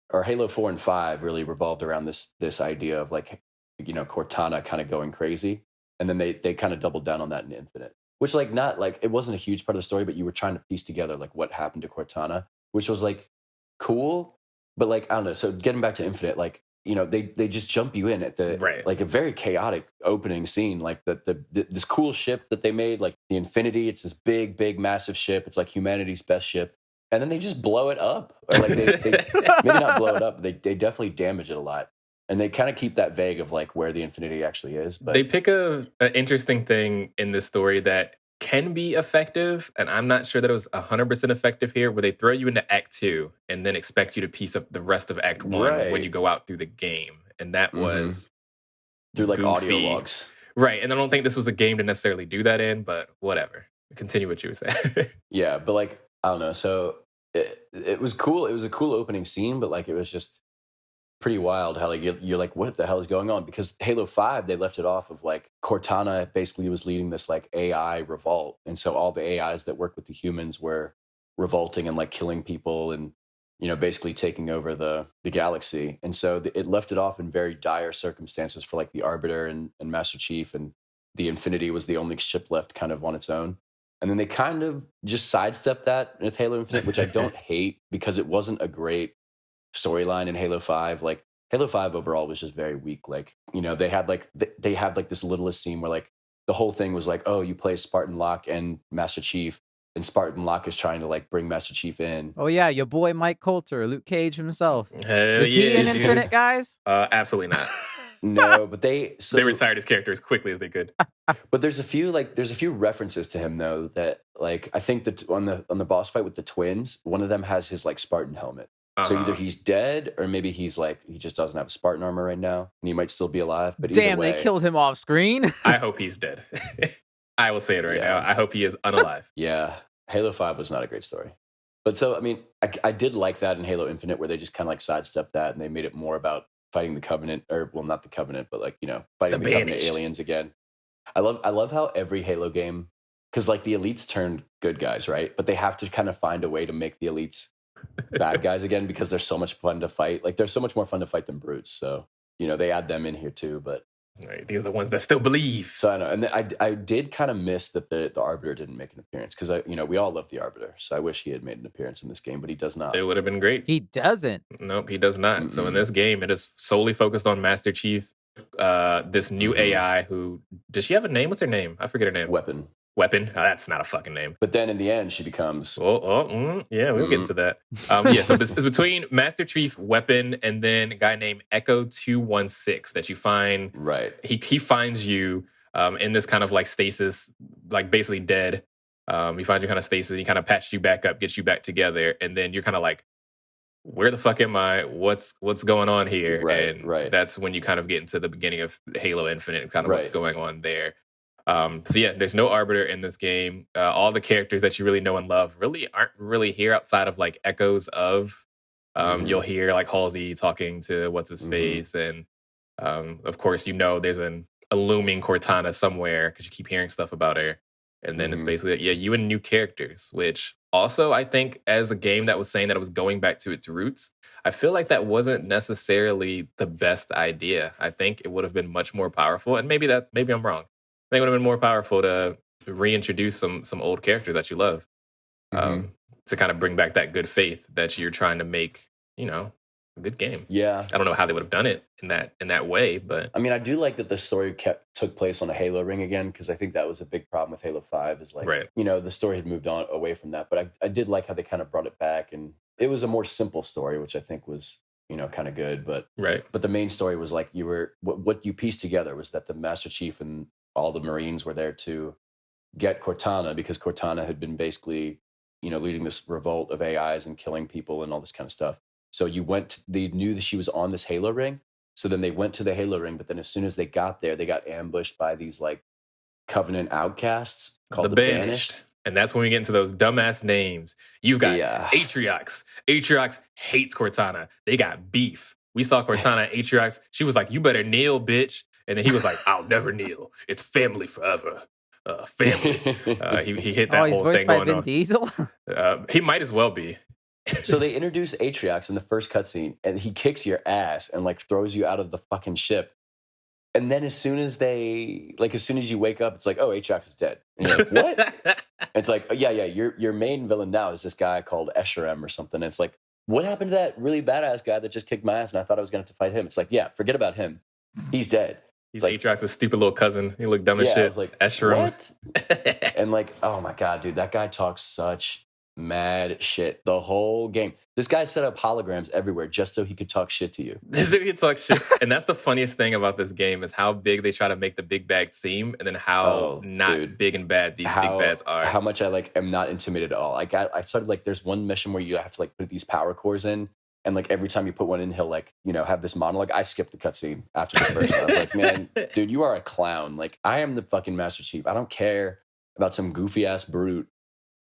Or Halo 4 and 5 really revolved around this idea of like, Cortana kind of going crazy. And then they kind of doubled down on that in Infinite, which like not like, it wasn't a huge part of the story, but you were trying to piece together like what happened to Cortana, which was like cool. But like, I don't know. So getting back to Infinite, like, they just jump you in at the, like a very chaotic opening scene, like this cool ship that they made, like the Infinity. It's this big, massive ship. It's like humanity's best ship. And then they just blow it up. Or like they maybe not blow it up, but they definitely damage it a lot. And they kind of keep that vague of like where the Infinity actually is. But they pick an interesting thing in this story that can be effective, and I'm not sure that it was 100% effective here, where they throw you into Act 2 and then expect you to piece up the rest of Act 1 when you go out through the game. And that was through like goofy. Audio logs. Right. And I don't think this was a game to necessarily do that in, but whatever. Continue what you were saying. Yeah, but like, I don't know. So it was cool. It was a cool opening scene, but like it was just pretty wild how like you're like, what the hell is going on? Because Halo 5, they left it off of like Cortana basically was leading this like AI revolt. And so all the AIs that work with the humans were revolting and like killing people and, basically taking over the galaxy. And so it left it off in very dire circumstances for like the Arbiter and Master Chief, and the Infinity was the only ship left kind of on its own. And then they kind of just sidestepped that with Halo Infinite, which I don't hate because it wasn't a great storyline in Halo 5. Like Halo 5 overall was just very weak. Like, they had like this littlest scene where like the whole thing was like, oh, you play Spartan Locke and Master Chief, and Spartan Locke is trying to like bring Master Chief in. Oh yeah, your boy Mike Coulter, Luke Cage himself. Is he in Infinite, guys? Absolutely not. No, but they retired his character as quickly as they could. But there's a few references to him though that like I think that on the boss fight with the twins, one of them has his like Spartan helmet. So either he's dead or maybe he's like he just doesn't have Spartan armor right now and he might still be alive. But damn, they killed him off screen. I hope he's dead. I will say it right now. I hope he is unalive. Yeah, Halo 5 was not a great story. But so I mean, I did like that in Halo Infinite where they just kind of like sidestepped that and they made it more about fighting the Covenant, or well, not the Covenant, but like fighting the Covenant aliens again. I love how every Halo game, because like the elites turned good guys, right? But they have to kind of find a way to make the elites bad guys again because they're so much fun to fight. Like they're so much more fun to fight than brutes. So they add them in here too. But right, these are the ones that still believe. So I know, and I did kind of miss that the Arbiter didn't make an appearance because we all love the Arbiter. So I wish he had made an appearance in this game, but he does not. It would have been great. He doesn't. Nope, he does not. So in this game, it is solely focused on Master Chief this new AI who does she have a name? What's her name? I forget her name. Weapon. Weapon. Oh, that's not a fucking name. But then in the end, she becomes. Yeah, we'll get into that. Yeah, so it's between Master Chief, Weapon, and then a guy named Echo 216 that you find. Right. He finds you in this kind of like stasis, like basically dead. He finds you kind of stasis. He kind of patches you back up, gets you back together, and then you're kind of like, where the fuck am I? What's going on here? Right. That's when you kind of get into the beginning of Halo Infinite and kind of what's going on there. So yeah, there's no Arbiter in this game. All the characters that you really know and love really aren't really here outside of like echoes of. You'll hear like Halsey talking to what's his face, and of course there's a looming Cortana somewhere because you keep hearing stuff about her. And then it's basically you and new characters, which also I think as a game that was saying that it was going back to its roots, I feel like that wasn't necessarily the best idea. I think it would have been much more powerful, and maybe I'm wrong. I think it would have been more powerful to reintroduce some old characters that you love, to kind of bring back that good faith that you're trying to make, a good game. Yeah, I don't know how they would have done it in that way, but I mean, I do like that the story took place on a Halo ring again, because I think that was a big problem with Halo 5. Is like, the story had moved on away from that, but I did like how they kind of brought it back, and it was a more simple story, which I think was kind of good. But the main story was like what you pieced together was that the Master Chief and all the Marines were there to get Cortana, because Cortana had been basically, leading this revolt of AIs and killing people and all this kind of stuff. So they knew that she was on this Halo ring. So then they went to the Halo ring, but then as soon as they got there, they got ambushed by these like Covenant outcasts called the Banished. And that's when we get into those dumbass names. You've got Atriox. Atriox hates Cortana. They got beef. We saw Cortana, Atriox. She was like, "You better kneel, bitch." And then he was like, "I'll never kneel. It's family forever. Family." He hit that whole thing going on. Vin Diesel? He might as well be. So they introduce Atriox in the first cutscene, and he kicks your ass and like throws you out of the fucking ship. And then as soon as you wake up, it's like, "Oh, Atriox is dead." And you're like, "What?" And it's like, "Oh, yeah, your main villain now is this guy called Escherem or something." And it's like, "What happened to that really badass guy that just kicked my ass and I thought I was going to have to fight him?" It's like, "Yeah, forget about him. He's dead." He's like Atriox's stupid little cousin. He looked dumb as shit. I was like, Escherem. What? And like, oh my God, dude, that guy talks such mad shit the whole game. This guy set up holograms everywhere just so he could talk shit to you. So he could talk shit. And that's the funniest thing about this game is how big they try to make the big bad seem, and then how big and bad these big bads are. How much I am not intimidated at all. Like I started like, there's one mission where you have to like put these power cores in, and like every time you put one in, he'll like, have this monologue. I skipped the cutscene after the first one. I was like, man, dude, you are a clown. Like, I am the fucking Master Chief. I don't care about some goofy ass brute.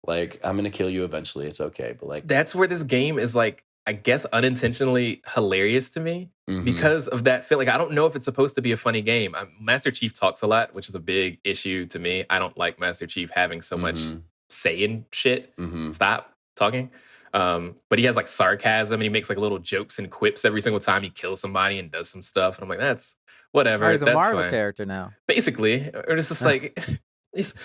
Like, I'm going to kill you eventually. It's okay. But like, that's where this game is like, I guess unintentionally hilarious to me because of that feeling. Like, I don't know if it's supposed to be a funny game. Master Chief talks a lot, which is a big issue to me. I don't like Master Chief having so much saying shit. Stop talking. But he has like sarcasm, and he makes like little jokes and quips every single time he kills somebody and does some stuff. And I'm like, that's whatever. He's a that's Marvel fine. Character now. Basically. Or it's just like,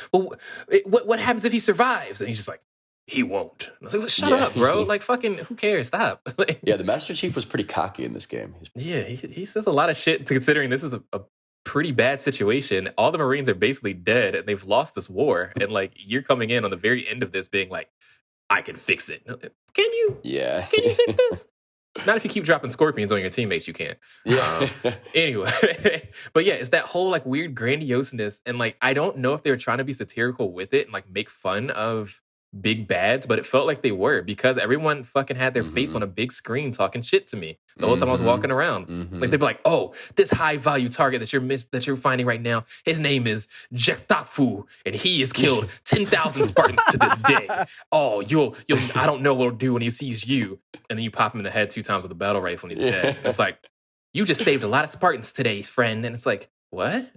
what happens if he survives? And he's just like, he won't. And I was like, well, shut up, bro. Like, fucking, who cares? Stop. Like, the Master Chief was pretty cocky in this game. He says a lot of shit considering this is a pretty bad situation. All the Marines are basically dead, and they've lost this war. And like, you're coming in on the very end of this being like, I can fix it. Can you? Yeah. Can you fix this? Not if you keep dropping scorpions on your teammates, you can't. Yeah. Anyway, but yeah, it's that whole like weird grandioseness, and like I don't know if they were trying to be satirical with it and like make fun of big bads, but it felt like they were, because everyone fucking had their face on a big screen talking shit to me the whole time I was walking around. Like they'd be like, "Oh, this high value target that you're finding right now, his name is Jektafu, and he has killed 10,000 Spartans to this day. Oh, you'll I don't know what he'll do when he sees you." And then you pop him in the head 2 times with a battle rifle and he's dead. It's like, you just saved a lot of Spartans today, friend. And it's like, what?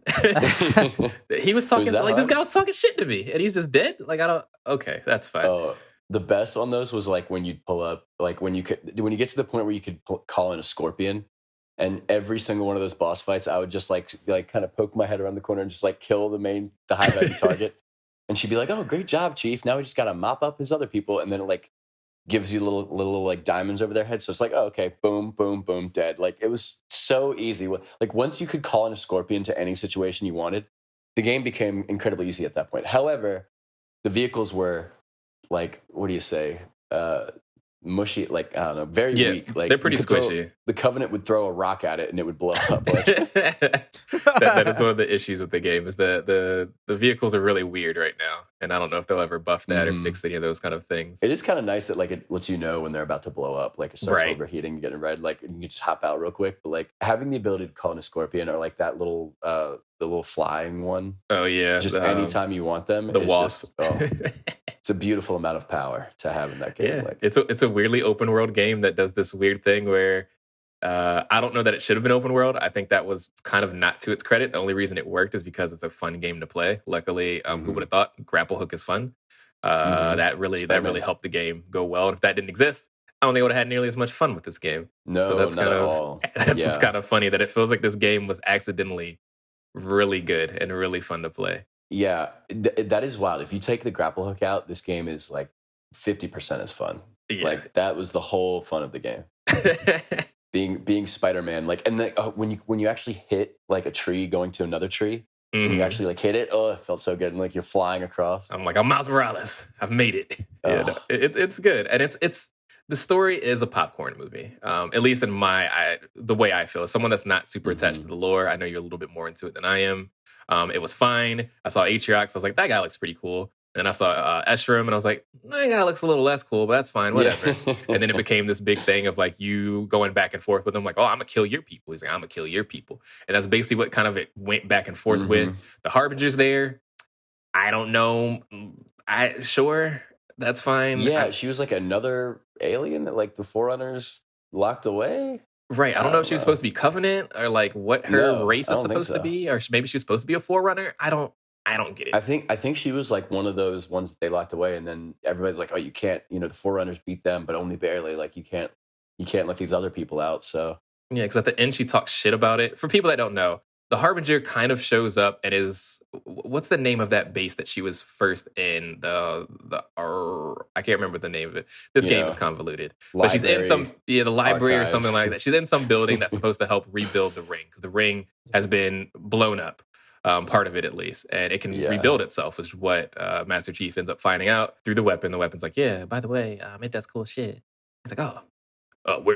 He was talking like this guy was talking shit to me, and he's just dead. Like, I don't. Okay, that's fine. The best on those was like when you'd pull up, like when you get to the point where you could call in a scorpion, and every single one of those boss fights, I would just like kind of poke my head around the corner and just like kill the high value target, and she'd be like, "Oh, great job, Chief. Now we just got to mop up his other people," and then like gives you little like diamonds over their heads. So it's like, oh, okay, boom, boom, boom, dead. Like it was so easy. Like once you could call in a scorpion to any situation you wanted, the game became incredibly easy at that point. However, the vehicles were like, what do you say? Mushy, like, I don't know, very weak. Like they're pretty squishy. The Covenant would throw a rock at it and it would blow up. Like. that is one of the issues with the game is the vehicles are really weird right now, and I don't know if they'll ever buff that or fix any of those kind of things. It is kind of nice that like it lets you know when they're about to blow up, like it starts overheating, getting red, like and you can just hop out real quick. But like having the ability to call in a scorpion or like that little the little flying one. Oh yeah, just anytime you want them. The wasp. It's a beautiful amount of power to have in that game. Yeah, like, it's a weirdly open world game that does this weird thing where I don't know that it should have been open world. I think that was kind of not to its credit. The only reason it worked is because it's a fun game to play. Luckily, who would have thought grapple hook is fun? That really helped the game go well. And if that didn't exist, I don't think I would have had nearly as much fun with this game. No, so that's not kind at of all. it's kind of funny that it feels like this game was accidentally really good and really fun to play. Yeah, that is wild. If you take the grapple hook out, this game is like 50% as fun. Yeah. Like that was the whole fun of the game. being Spider-Man, like, and when you actually hit like a tree going to another tree, when you actually like hit it, it felt so good, and like you're flying across. I'm like, I'm Miles Morales. I've made it. Yeah, no, it's good, and it's the story is a popcorn movie. At least in the way I feel, as someone that's not super attached to the lore. I know you're a little bit more into it than I am. It was fine. I saw Atriox. I was like, that guy looks pretty cool. And I saw Escharum, and I was like, that guy looks a little less cool, but that's fine, whatever. Yeah. And then it became this big thing of like you going back and forth with him, like, oh, I'm gonna kill your people. He's like, I'm gonna kill your people. And that's basically what kind of it went back and forth with. The Harbinger's there. I don't know. Sure, that's fine. Yeah, she was like another alien that like the Forerunners locked away. Right. I don't know if she was supposed to be Covenant or like what her race is supposed to be, or maybe she was supposed to be a Forerunner. I don't get it. I think she was like one of those ones that they locked away, and then everybody's like, "Oh, you can't." The Forerunners beat them, but only barely. Like you can't let these other people out. So yeah, because at the end she talks shit about it. For people that don't know, the Harbinger kind of shows up and is what's the name of that base that she was first in? I can't remember the name of it. This game is convoluted, but she's in the library or something like that. She's in some building that's supposed to help rebuild the ring because the ring has been blown up. Part of it at least, and it can rebuild itself, is what Master Chief ends up finding out through the weapon. The weapon's like, yeah, by the way, I made that cool shit. He's like,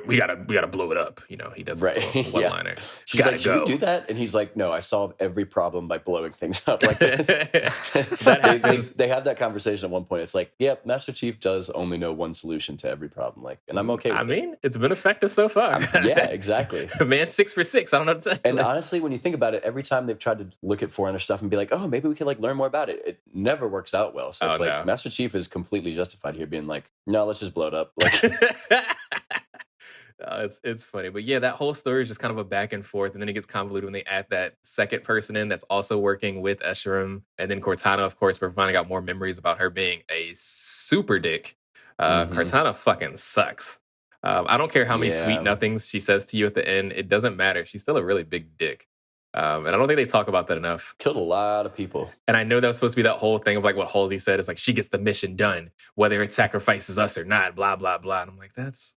we gotta blow it up. He does a one liner. She's like, should we do that? And he's like, no, I solve every problem by blowing things up like this. They have that conversation at one point. It's like, yep, Master Chief does only know one solution to every problem. Like, and I'm okay with it. I mean, it's been effective so far. Yeah, exactly. Man, 6 for 6. I don't know what to say. And honestly, when you think about it, every time they've tried to look at Forerunner stuff and be like, oh, maybe we could like learn more about it, it never works out well. So it's like Master Chief is completely justified here being like, no, let's just blow it up. Like, it's funny, but yeah, that whole story is just kind of a back and forth, and then it gets convoluted when they add that second person in that's also working with Escharum, and then Cortana, of course, we're finding out more memories about her being a super dick. Cortana fucking sucks. I don't care how many sweet nothings she says to you at the end; it doesn't matter. She's still a really big dick, and I don't think they talk about that enough. Killed a lot of people, and I know that was supposed to be that whole thing of like what Halsey said is like she gets the mission done, whether it sacrifices us or not. Blah blah blah. And I'm like, that's.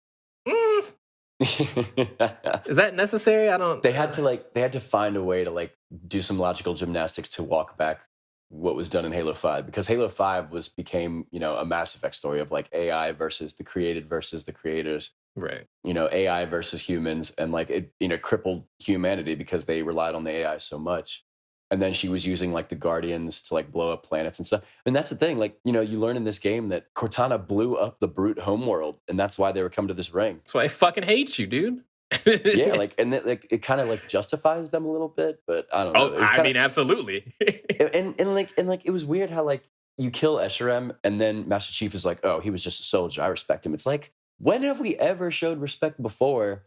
Is that necessary? I don't. They had to find a way to like do some logical gymnastics to walk back what was done in Halo 5, because Halo 5 became a Mass Effect story of like AI versus the created versus the creators, right? AI versus humans, and like it crippled humanity because they relied on the AI so much. And then she was using like the Guardians to like blow up planets and stuff. And that's the thing, like, you learn in this game that Cortana blew up the Brute homeworld, and that's why they were coming to this ring. That's why I fucking hate you, dude. Yeah, like, and it kind of like justifies them a little bit, but I don't know. I mean, absolutely. and it was weird how like you kill Escharum, and then Master Chief is like, oh, he was just a soldier, I respect him. It's like, when have we ever showed respect before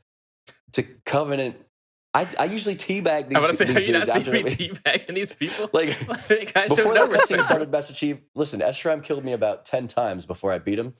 to Covenant? I usually teabag these. I'm gonna say, these have you not dudes seen me teabagging these people? Like before that cutscene started, Master Chief, listen, Escharum killed me about 10 times before I beat him.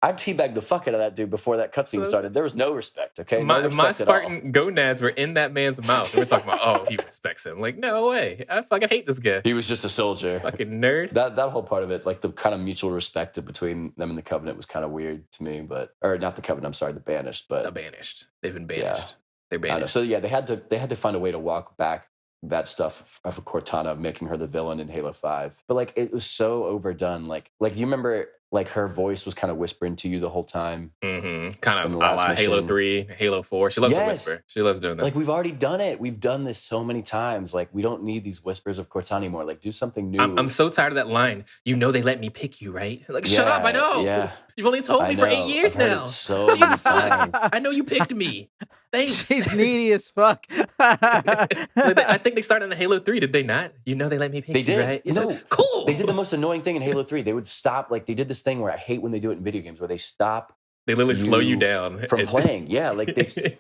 I teabagged the fuck out of that dude before that cutscene started. There was no respect, okay? No My respect at Spartan gonads were in that man's mouth. And we're talking about, oh, he respects him. Like, no way. I fucking hate this guy. He was just a soldier. Fucking nerd. That whole part of it, like the kind of mutual respect between them and the Covenant was kind of weird to me, or not the Covenant, I'm sorry, the Banished. But the Banished. They've been banished. Yeah. They're banished. So yeah, they had to find a way to walk back that stuff of Cortana, making her the villain in Halo 5. But like it was so overdone. Like you remember like her voice was kind of whispering to you the whole time. Mm-hmm. Kind of a la Halo 3, Halo 4. She loves to whisper. She loves doing that. Like we've already done it. We've done this so many times. Like we don't need these whispers of Cortana anymore. Like do something new. I'm so tired of that line. You know they let me pick you, right? Like shut up. I know. Yeah. You've only told me for 8 years I've heard now. It so many times. I know you picked me. Thanks. She's needy as fuck. I think they started in the Halo 3, did they not? You know they let me pick They you, did. right? No. Cool. They did the most annoying thing in Halo 3. They would stop, like they did this thing where I hate when they do it in video games, where they stop. They literally slow you down from playing. Yeah, like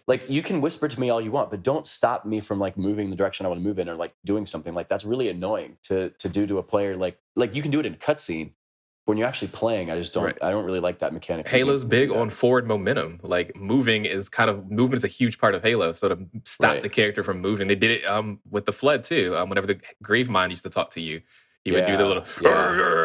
like you can whisper to me all you want, but don't stop me from like moving the direction I want to move in or like doing something. Like that's really annoying to do to a player. Like you can do it in a cutscene. When you're actually playing, I just don't. Right. I don't really like that mechanic. Halo's big on forward momentum. Like movement is a huge part of Halo. So to stop the character from moving, they did it with the Flood too. Whenever the Gravemind used to talk to you, he would do the little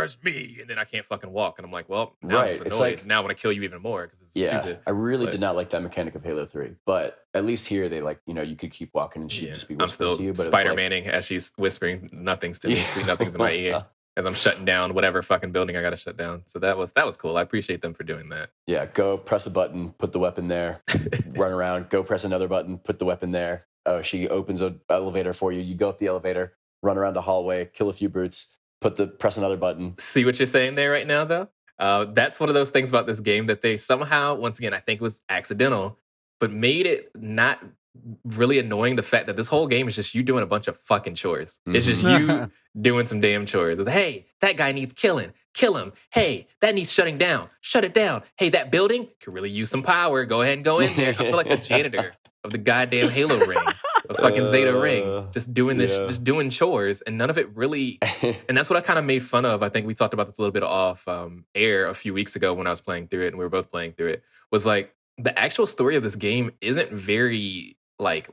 "it's me," and then I can't fucking walk, and I'm like, well, now I'm just annoyed. Like, now I want to kill you even more because it's stupid. I really did not like that mechanic of Halo 3, but at least here they you could keep walking and she'd just be whispering to you. But Spider-Manning as she's whispering nothings to me, sweet nothings in my ear. As I'm shutting down whatever fucking building I got to shut down. So that was cool. I appreciate them for doing that. Yeah, go press a button, put the weapon there, run around, go press another button, put the weapon there. Oh, she opens an elevator for you. You go up the elevator, run around a hallway, kill a few brutes, press another button. See what you're saying there right now, though? That's one of those things about this game that they somehow, once again, I think it was accidental, but made it not really annoying, the fact that this whole game is just you doing a bunch of fucking chores. Mm-hmm. It's just you doing some damn chores. It's, hey, that guy needs killing. Kill him. Hey, that needs shutting down. Shut it down. Hey, that building could really use some power. Go ahead and go in there. I feel like the janitor of the goddamn Halo ring. A fucking Zeta ring. Just doing this, just doing chores. And none of it really... And that's what I kind of made fun of. I think we talked about this a little bit off air a few weeks ago when I was playing through it and we were both playing through it. Was like, the actual story of this game isn't very...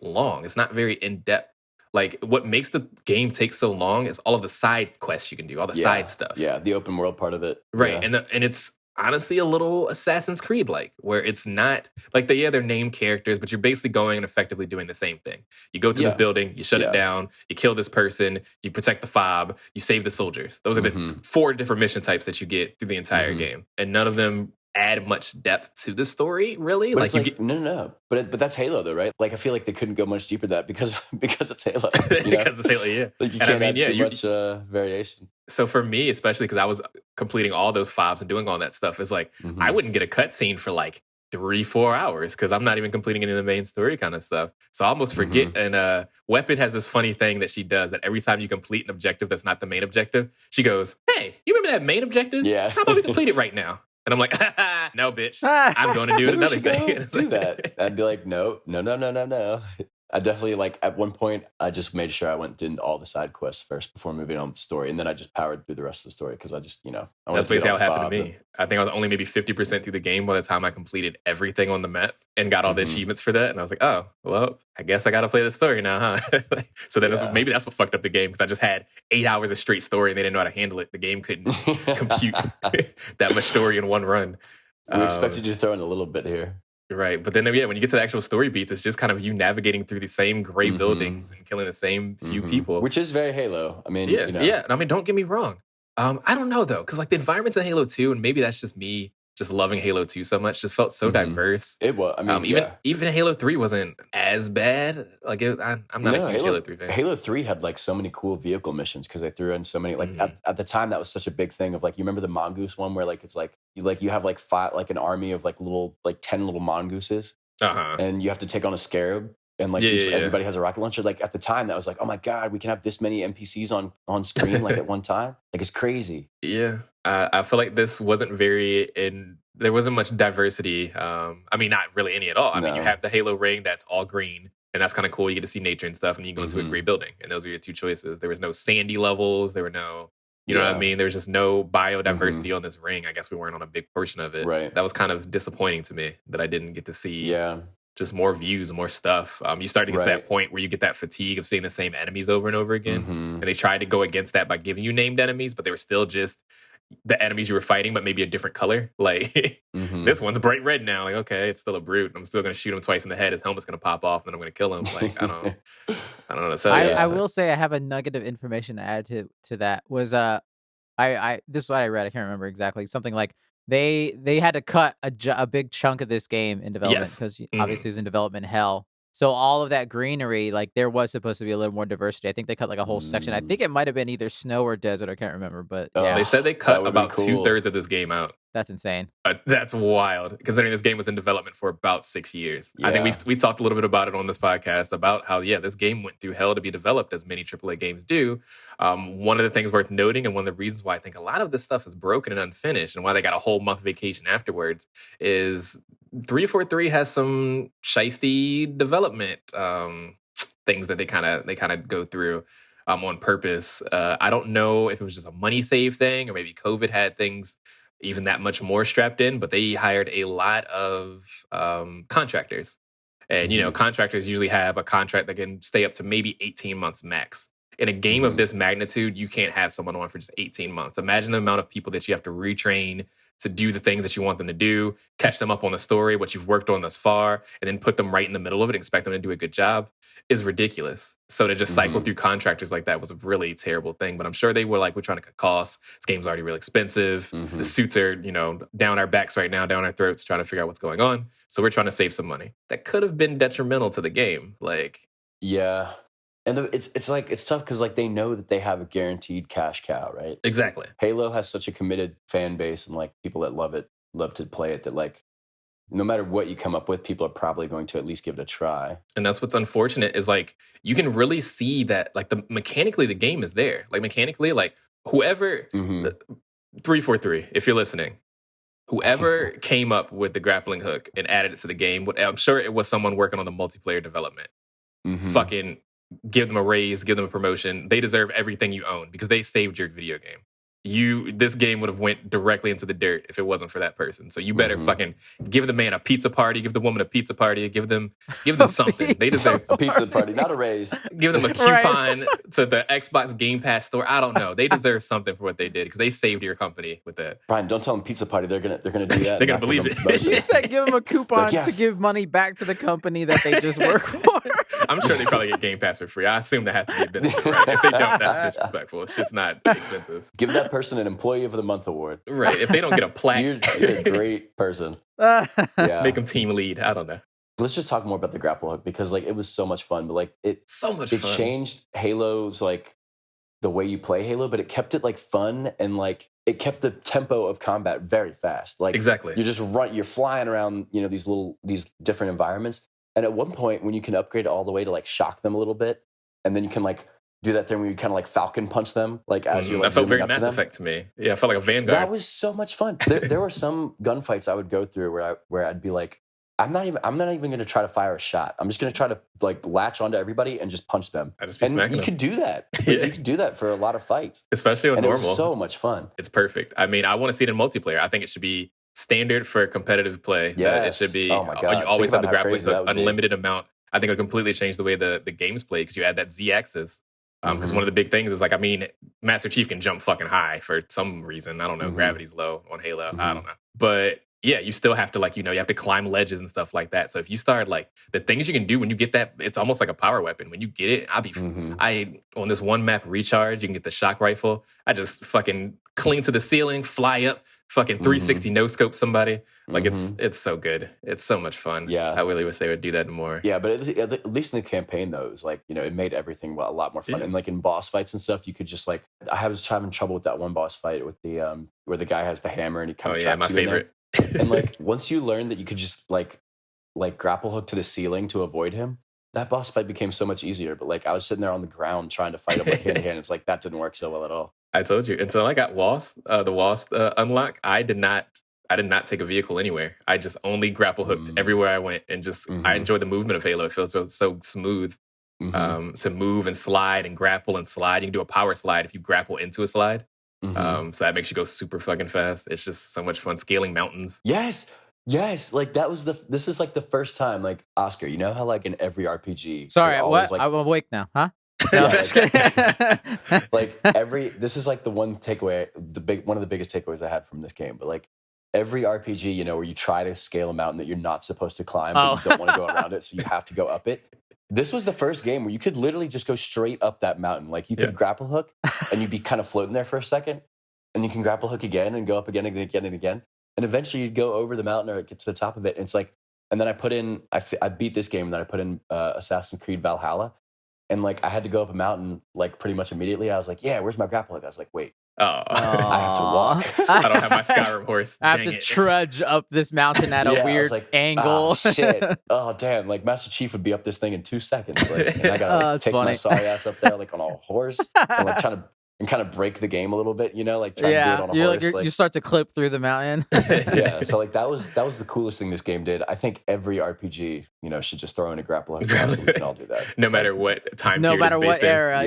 long. It's not very in-depth. Like what makes the game take so long is all of the side quests you can do, all the side stuff. Yeah, the open world part of it. Right. Yeah. And it's honestly a little Assassin's Creed like, where it's not like they're named characters, but you're basically going and effectively doing the same thing. You go to this building, you shut it down, you kill this person, you protect the fob, you save the soldiers. Those are the 4 different mission types that you get through the entire game. And none of them add much depth to the story, really. But no. But that's Halo, though, right? Like I feel like they couldn't go much deeper than that because it's Halo. You know? Because it's Halo, yeah. Like you can't add too much variation. So for me, especially because I was completing all those fobs and doing all that stuff, is like I wouldn't get a cutscene for like 3-4 hours because I'm not even completing any of the main story kind of stuff. So I almost forget. And Weapon has this funny thing that she does that every time you complete an objective that's not the main objective, she goes, "Hey, you remember that main objective? Yeah. How about we complete it right now?" And I'm like, no, bitch. I'm going to do another thing. Do that. I'd be like, no. I definitely, like, at one point, I just made sure I went and did all the side quests first before moving on with the story. And then I just powered through the rest of the story because I just, I that's basically how it happened to me. I think I was only maybe 50% through the game by the time I completed everything on the map and got all the achievements for that. And I was like, oh, well, I guess I got to play the story now, huh? So then maybe that's what fucked up the game because I just had 8 hours of straight story and they didn't know how to handle it. The game couldn't compute that much story in one run. We expected you to throw in a little bit here. Right. But then, when you get to the actual story beats, it's just kind of you navigating through the same gray buildings and killing the same few people. Which is very Halo. I mean, yeah. And I mean, don't get me wrong. I don't know, though, because like the environments in Halo 2, and maybe that's just me just loving Halo 2 so much, just felt so diverse. It was. I mean, even Halo 3 wasn't as bad. Like, I'm not a huge Halo 3 fan. Halo 3 had like so many cool vehicle missions because they threw in so many. Like at the time, that was such a big thing of like, you remember the mongoose one where like it's like you have like 5, like an army of like 10 little mongooses, and you have to take on a scarab. And like everybody has a rocket launcher. Like at the time, that was like, oh my god, we can have this many NPCs on screen like at one time. Like it's crazy. Yeah, I feel like this wasn't there wasn't much diversity. I mean, not really any at all. I mean, you have the Halo ring that's all green, and that's kind of cool. You get to see nature and stuff, and you go into a gray building, and those are your 2 choices. There was no sandy levels. There were no You know what I mean? There's just no biodiversity on this ring. I guess we weren't on a big portion of it. Right. That was kind of disappointing to me that I didn't get to see Yeah. just more views, more stuff. You start to get to that point where you get that fatigue of seeing the same enemies over and over again. And they tried to go against that by giving you named enemies, but they were still just the enemies you were fighting, but maybe a different color. Like this one's bright red now. Like, okay, it's still a brute. I'm still going to shoot him twice in the head. His helmet's going to pop off, and then I'm going to kill him. Like, I don't know. So I will say I have a nugget of information to add to that. Was I this is what I read. I can't remember exactly. Something like they had to cut a big chunk of this game in development because obviously it was in development hell. So all of that greenery, like there was supposed to be a little more diversity. I think they cut like a whole section. I think it might have been either snow or desert. I can't remember, but yeah. They said they cut about 2/3 of this game out. That's insane. That's wild, considering this game was in development for about 6 years. I think we talked a little bit about it on this podcast about how, this game went through hell to be developed, as many AAA games do. One of the things worth noting, and one of the reasons why I think a lot of this stuff is broken and unfinished, and why they got a whole month vacation afterwards, is 343 has some shiesty development things that they kind of go through on purpose. I don't know if it was just a money save thing, or maybe COVID had things even that much more strapped in, but they hired a lot of contractors. And, contractors usually have a contract that can stay up to maybe 18 months max. In a game of this magnitude, you can't have someone on for just 18 months. Imagine the amount of people that you have to retrain to do the things that you want them to do, catch them up on the story, what you've worked on thus far, and then put them right in the middle of it and expect them to do a good job is ridiculous. So to just cycle through contractors like that was a really terrible thing. But I'm sure they were like, we're trying to cut costs. This game's already really expensive. The suits are, down our backs right now, down our throats, trying to figure out what's going on. So we're trying to save some money. That could have been detrimental to the game. Yeah. And it's tough because like they know that they have a guaranteed cash cow, right? Exactly. Halo has such a committed fan base and like people that love to play it, that like no matter what you come up with, people are probably going to at least give it a try. And that's what's unfortunate is like you can really see that like mechanically the game is there. Like mechanically, like whoever 343, if you're listening, whoever came up with the grappling hook and added it to the game, I'm sure it was someone working on the multiplayer development. Fucking give them a raise, give them a promotion. They deserve everything you own because they saved your video game. This game would have went directly into the dirt if it wasn't for that person. So you better fucking give the man a pizza party, give the woman a pizza party, give them something. They deserve a pizza party, not a raise. Give them a coupon to the Xbox Game Pass store. I don't know. They deserve something for what they did because they saved your company with that. Brian, don't tell them pizza party. They're gonna do that. They're gonna believe it. You said give them a coupon to give money back to the company that they just work for. I'm sure they probably get Game Pass for free. I assume that has to be a business, right? If they don't, that's disrespectful. Shit's not expensive. Give that person an Employee of the Month award. Right. If they don't get a plaque. You're a great person. Make them team lead. I don't know. Let's just talk more about the grapple hook because like it was so much fun. But like it fun. Changed Halo's like the way you play Halo, but it kept it like fun and like it kept the tempo of combat very fast. Like exactly. You're flying around, these different environments. And at one point, when you can upgrade it all the way to like shock them a little bit, and then you can like do that thing where you kind of like falcon punch them, like as you're like that felt very Mass Effect to me. Yeah, I felt like a Vanguard. That was so much fun. There were some gunfights I would go through where I'd be like, I'm not even going to try to fire a shot. I'm just going to try to like latch onto everybody and just punch them. I just be smacking them. You could do that. You could do that for a lot of fights, especially on normal. It was so much fun. It's perfect. I mean, I want to see it in multiplayer. I think it should be standard for competitive play. Yes. It should be. Oh my God. You always have the grappling hook, unlimited amount. I think it would completely change the way the games play because you add that Z-axis. Because one of the big things is like, I mean, Master Chief can jump fucking high for some reason. I don't know. Gravity's low on Halo. I don't know. But yeah, you still have to like, you have to climb ledges and stuff like that. So if you start like the things you can do when you get that, it's almost like a power weapon. When you get it, I on this one map Recharge, you can get the shock rifle. I just fucking cling to the ceiling, fly up, fucking 360 no scope somebody. Like it's so good. It's so much fun. Yeah, I really wish they would do that more. Yeah, but at least in the campaign though, it was like it made everything a lot more fun. And like in boss fights and stuff, you could just like I was having trouble with that one boss fight with the where the guy has the hammer and he kind of traps you in there. And like once you learn that you could just like grapple hook to the ceiling to avoid him, that boss fight became so much easier. But like I was sitting there on the ground trying to fight him like hand to hand. It's like that didn't work so well at all. I told you. Until I got the WASP unlock, I did not take a vehicle anywhere. I just only grapple hooked everywhere I went, and just I enjoy the movement of Halo. It feels so smooth to move and slide and grapple and slide. You can do a power slide if you grapple into a slide. So that makes you go super fucking fast. It's just so much fun scaling mountains. Yes. Like this is like the first time, like, Oscar, you know how like in every RPG. Sorry, always, what? like, I'm awake now, huh? No, Yeah, just kidding. like this is like the one takeaway, one of the biggest takeaways I had from this game. But like every RPG, you know, where you try to scale a mountain that you're not supposed to climb, but you don't want to go around it, so you have to go up it. This was the first game where you could literally just go straight up that mountain. Like you could grapple hook and you'd be kind of floating there for a second, and you can grapple hook again and go up again and again and again. And eventually you'd go over the mountain or get to the top of it. And it's like, and then I beat this game and then I put in Assassin's Creed Valhalla. And like, I had to go up a mountain like pretty much immediately. I was like, yeah, where's my grapple hook? I was like, wait, I have to walk. I don't have my Skyrim horse. I have to trudge up this mountain at a weird angle. Oh, shit. Oh, damn. Like Master Chief would be up this thing in 2 seconds. Like, and I got to take my sorry ass up there like on a horse and like trying to kind of break the game a little bit, you know, like trying to do it on a horse. Like, you start to clip through the mountain. Yeah, so like that was the coolest thing this game did. I think every RPG, you know, should just throw in a grapple hook now, so we can all do that. No matter what time no period matter it's what based era,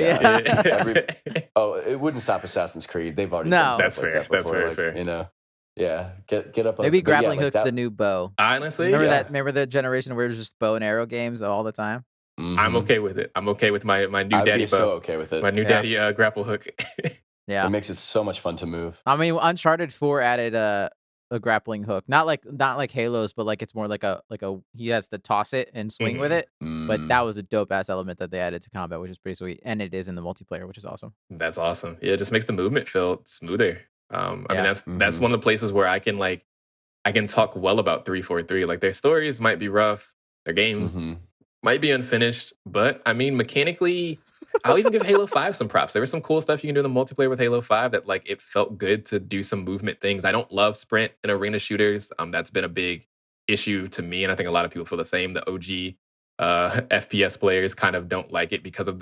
it wouldn't stop Assassin's Creed. They've already done that's stuff fair. like that before, That's very fair. You know, yeah, get up. Maybe grappling hook's the new bow. Honestly, remember the generation where it was just bow and arrow games all the time. I'm okay with it. I'm okay with my new I'd daddy be bow. so okay with it. My new daddy grapple hook. Yeah, it makes it so much fun to move. I mean, Uncharted 4 added a grappling hook, not like Halo's, but like it's more like a he has to toss it and swing with it. But that was a dope ass element that they added to combat, which is pretty sweet, and it is in the multiplayer, which is awesome. That's awesome. Yeah, it just makes the movement feel smoother. I mean, that's one of the places where I can talk well about 343. Like their stories might be rough, their games might be unfinished, but I mean, mechanically, I'll even give Halo 5 some props. There was some cool stuff you can do in the multiplayer with Halo 5 that like it felt good to do some movement things. I don't love sprint and arena shooters. That's been a big issue to me, and I think a lot of people feel the same. The OG FPS players kind of don't like it because of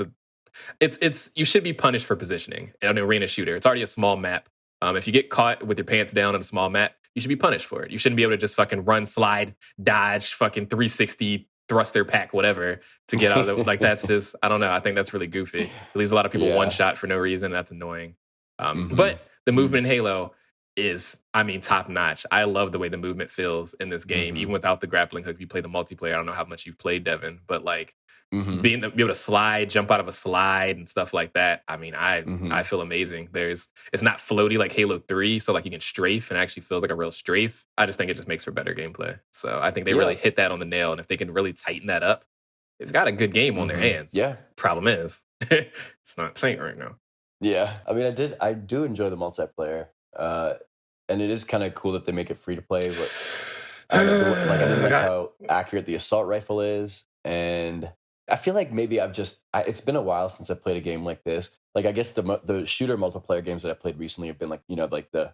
it's you should be punished for positioning in an arena shooter. It's already a small map. If you get caught with your pants down on a small map, you should be punished for it. You shouldn't be able to just fucking run, slide, dodge, fucking 360 thruster pack, whatever, to get out of it. Like that's just, I don't know. I think that's really goofy. It leaves a lot of people one shot for no reason. That's annoying. But the movement in Halo is, I mean, top notch. I love the way the movement feels in this game, even without the grappling hook. If you play the multiplayer, I don't know how much you've played, Devin, but like be able to slide, jump out of a slide and stuff like that. I mean, I feel amazing. It's not floaty like Halo 3, so like you can strafe and it actually feels like a real strafe. I just think it just makes for better gameplay. So I think they really hit that on the nail. And if they can really tighten that up, they've got a good game on their hands. Yeah. Problem is, it's not tight right now. Yeah. I mean, I do enjoy the multiplayer. And it is kind of cool that they make it free to play. But I didn't like how accurate the assault rifle is. And I feel like maybe it's been a while since I played a game like this. Like, I guess the shooter multiplayer games that I played recently have been like, you know, like the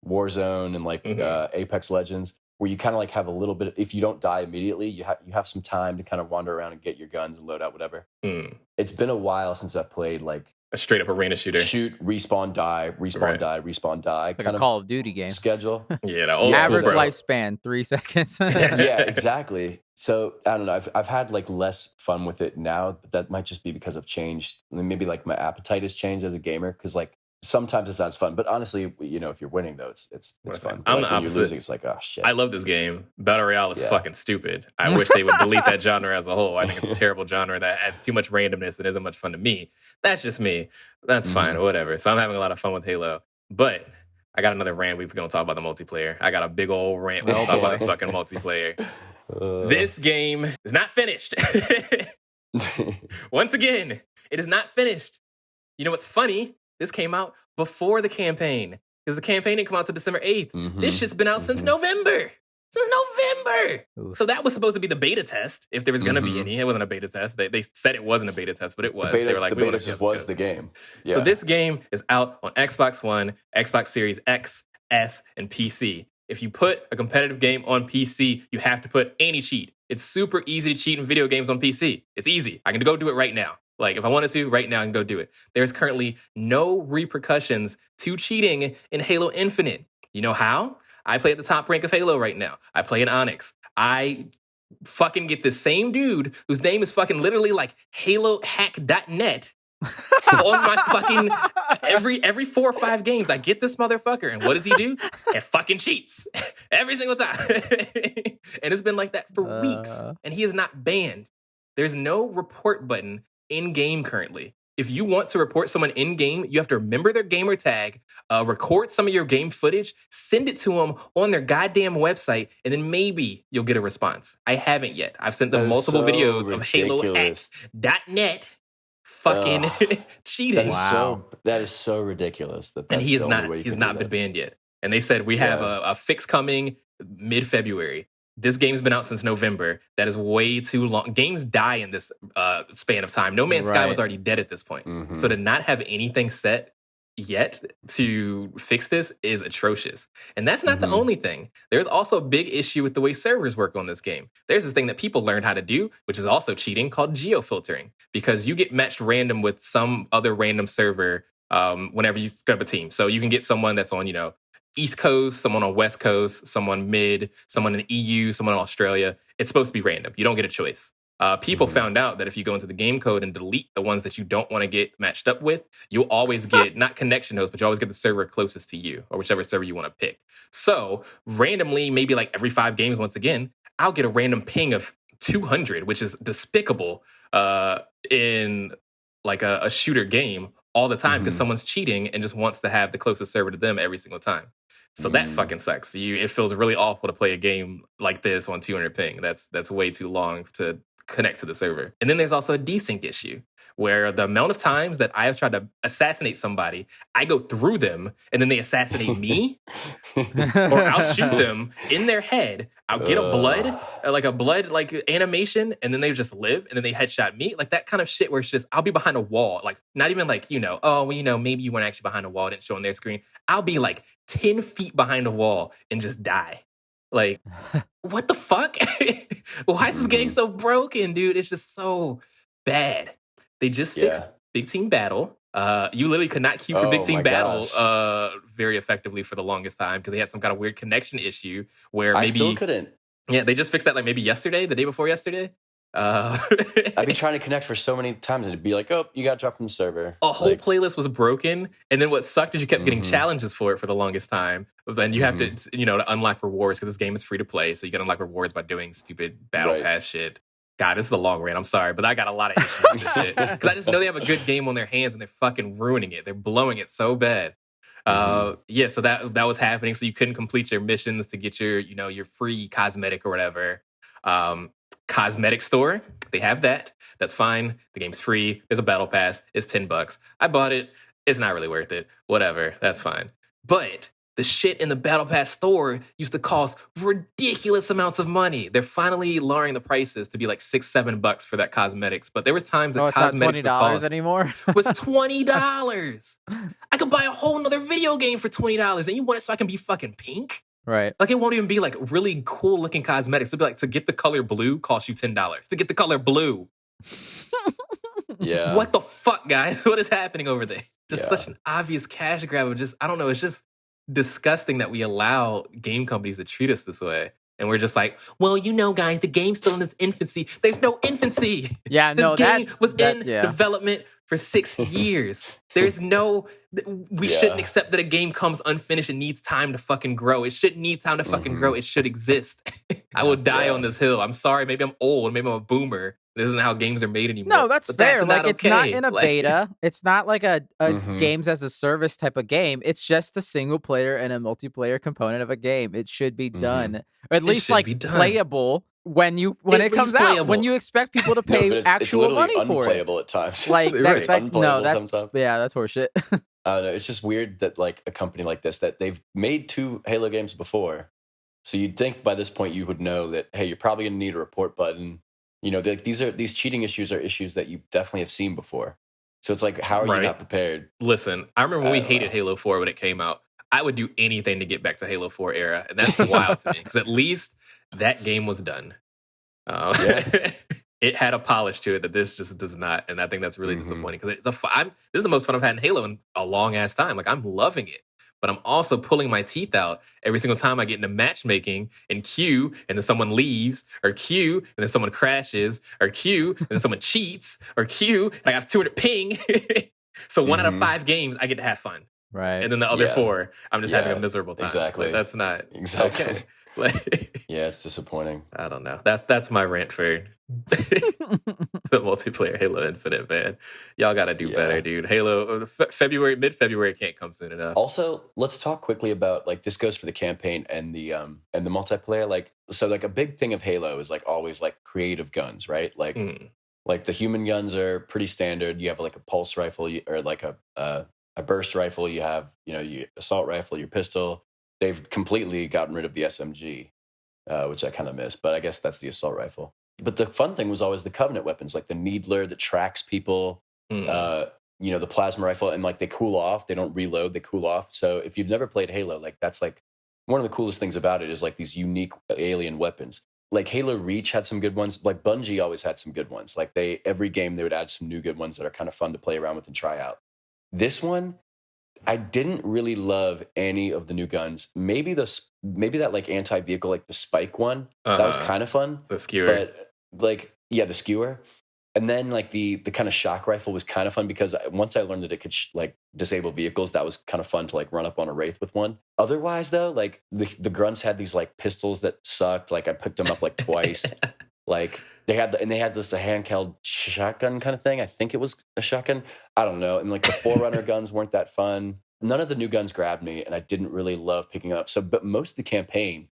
Warzone and like Apex Legends, where you kind of like have a little bit, if you don't die immediately, you have some time to kind of wander around and get your guns and load out whatever. It's been a while since I played like a straight up arena shooter. Shoot, respawn, die, respawn, die. Like kind a Call of Duty game. Schedule. Yeah, the old average school, lifespan 3 seconds. Yeah, exactly. So I don't know. I've had like less fun with it now, but that might just be because I've changed. Maybe like my appetite has changed as a gamer, because like sometimes it's not fun. But honestly, you know, if you're winning though, it's fun. I'm like, the opposite. You're losing, it's like, oh shit. I love this game. Battle Royale is fucking stupid. I wish they would delete that genre as a whole. I think it's a terrible genre that adds too much randomness and isn't much fun to me. That's just me. That's fine, whatever. So I'm having a lot of fun with Halo. But I got another rant. We're going to talk about the multiplayer. I got a big old rant. We're going to talk about this fucking multiplayer. This game is not finished. Once again, it is not finished. You know what's funny? This came out before the campaign, because the campaign didn't come out to December 8th. This shit's been out since November. Oof. So that was supposed to be the beta test, if there was going to be any. It wasn't a beta test. They said it wasn't a beta test, but it was. They were like, the beta just was the game. Yeah. So this game is out on Xbox One, Xbox Series X, S, and PC. If you put a competitive game on PC, you have to put anti-cheat. It's super easy to cheat in video games on PC. It's easy. I can go do it right now. Like, if I wanted to, right now, I can go do it. There's currently no repercussions to cheating in Halo Infinite. You know how? I play at the top rank of Halo right now. I play in Onyx. I fucking get the same dude whose name is fucking literally like HaloHack.net On my fucking every 4 or 5 games, I get this motherfucker, and what does he do? It fucking cheats every single time. And it's been like that for weeks, and he is not banned. There's no report button in game currently. If you want to report someone in game, you have to remember their gamer tag, record some of your game footage, send it to them on their goddamn website, and then maybe you'll get a response. I haven't yet. I've sent them multiple videos of HaloHacks.net fucking cheating. That is so ridiculous. That's and he's not been banned yet. And they said we have a fix coming mid-February. This game's been out since November. That is way too long. Games die in this span of time. No Man's Sky was already dead at this point. Mm-hmm. So to not have anything set yet to fix this is atrocious. And that's not the only thing. There's also a big issue with the way servers work on this game. There's this thing that people learned how to do, which is also cheating, called geofiltering. Because you get matched random with some other random server whenever you set up a team. So you can get someone that's on, East Coast, someone on West Coast, someone mid, someone in the EU, someone in Australia. It's supposed to be random. You don't get a choice. People found out that if you go into the game code and delete the ones that you don't want to get matched up with, you'll always get, not connection host, but you always get the server closest to you or whichever server you want to pick. So randomly, maybe like every 5 games, once again, I'll get a random ping of 200, which is despicable in like a shooter game all the time because someone's cheating and just wants to have the closest server to them every single time. So that fucking sucks. It feels really awful to play a game like this on 200 ping. That's way too long to connect to the server. And then there's also a desync issue where the amount of times that I have tried to assassinate somebody, I go through them and then they assassinate me or I'll shoot them in their head. I'll get a blood animation and then they just live and then they headshot me. Like that kind of shit where it's just, I'll be behind a wall. Like not even like, maybe you weren't actually behind a wall, didn't show on their screen. I'll be like 10 feet behind a wall and just die. Like, what the fuck? Why is this game so broken, dude? It's just so bad. They just fixed Big Team Battle. You literally could not queue for Big Team Battle very effectively for the longest time because they had some kind of weird connection issue where maybe... I still couldn't. Yeah, they just fixed that like maybe yesterday, the day before yesterday. I'd be trying to connect for so many times. It'd be like, oh, you got dropped from the server. A whole playlist was broken. And then what sucked is you kept getting challenges for it for the longest time. But then you have to, to unlock rewards because this game is free to play. So you can unlock rewards by doing stupid battle pass shit. God, this is a long rant. I'm sorry, but I got a lot of issues with this shit. Because I just know they have a good game on their hands and they're fucking ruining it. They're blowing it so bad. So that was happening. So you couldn't complete your missions to get your, your free cosmetic or whatever. Cosmetic store, they have that. That's fine. The game's free. There's a battle pass. It's $10. I bought it. It's not really worth it. Whatever. That's fine. But the shit in the battle pass store used to cost ridiculous amounts of money. They're finally lowering the prices to be like $6-7 for that cosmetics. But there was times that cosmetics would cost anymore. Was $20. I could buy a whole nother video game for $20, and you want it so I can be fucking pink? Right. Like, it won't even be, like, really cool-looking cosmetics. It'll be like, to get the color blue costs you $10. To get the color blue. Yeah. What the fuck, guys? What is happening over there? Just such an obvious cash grab of just, I don't know, it's just disgusting that we allow game companies to treat us this way. And we're just like, well, guys, the game's still in its infancy. There's no infancy. Yeah, this game was in development for 6 years. There's no... We shouldn't accept that a game comes unfinished and needs time to fucking grow. It shouldn't need time to fucking grow. It should exist. I will die on this hill. I'm sorry. Maybe I'm old. Maybe I'm a boomer. This isn't how games are made anymore. No, that's fair. That's it's not in a beta. It's not like a games as a service type of game. It's just a single player and a multiplayer component of a game. It should be done. Or at least playable when it comes out. When you expect people to pay actual money for it. It's unplayable at times. Like that's unplayable sometimes. Yeah, that's horseshit. No, it's just weird that like a company like this, that they've made 2 Halo games before. So you'd think by this point you would know that, hey, you're probably going to need a report button. These cheating issues are issues that you definitely have seen before. So it's like, how are you not prepared? Listen, I remember when we hated Halo 4 when it came out. I would do anything to get back to Halo 4 era. And that's wild to me. Because at least that game was done. It had a polish to it that this just does not. And I think that's really disappointing. Because this is the most fun I've had in Halo in a long-ass time. Like, I'm loving it. but I'm also pulling my teeth out every single time I get into matchmaking and queue, and then someone leaves, or queue, and then someone crashes, or queue, and then someone cheats, or queue, and I have 200 ping. So 1 out of 5 games, I get to have fun. Right. And then the other 4, I'm just having a miserable time. Exactly. Like, that's not exactly. okay. Like, yeah, it's disappointing. I don't know. That's my rant for the multiplayer Halo Infinite, man. Y'all got to do better, dude. Halo mid-February can't come soon enough. Also, let's talk quickly about, like, this goes for the campaign and the multiplayer. Like, so, like, a big thing of Halo is, like, always, like, creative guns, right? Like, like the human guns are pretty standard. You have, like, a pulse rifle or like a burst rifle. You have, your assault rifle, your pistol. They've completely gotten rid of the SMG, which I kind of miss, but I guess that's the assault rifle. But the fun thing was always the Covenant weapons, like the Needler that tracks people, the plasma rifle, and like they cool off. They don't reload, they cool off. So if you've never played Halo, like that's like one of the coolest things about it is like these unique alien weapons. Like Halo Reach had some good ones. Like Bungie always had some good ones. Like every game they would add some new good ones that are kind of fun to play around with and try out. This one, I didn't really love any of the new guns. Maybe that like anti-vehicle, like the Spike one, that was kind of fun. The skewer, but like the skewer, and then like the kind of shock rifle was kind of fun because once I learned that it could like disable vehicles, that was kind of fun to like run up on a wraith with one. Otherwise, though, like the grunts had these like pistols that sucked. Like I picked them up like twice. Like they had this a handheld shotgun kind of thing. I think it was a shotgun. I don't know. And like the Forerunner guns weren't that fun. None of the new guns grabbed me, and I didn't really love picking up. So, but most of the campaign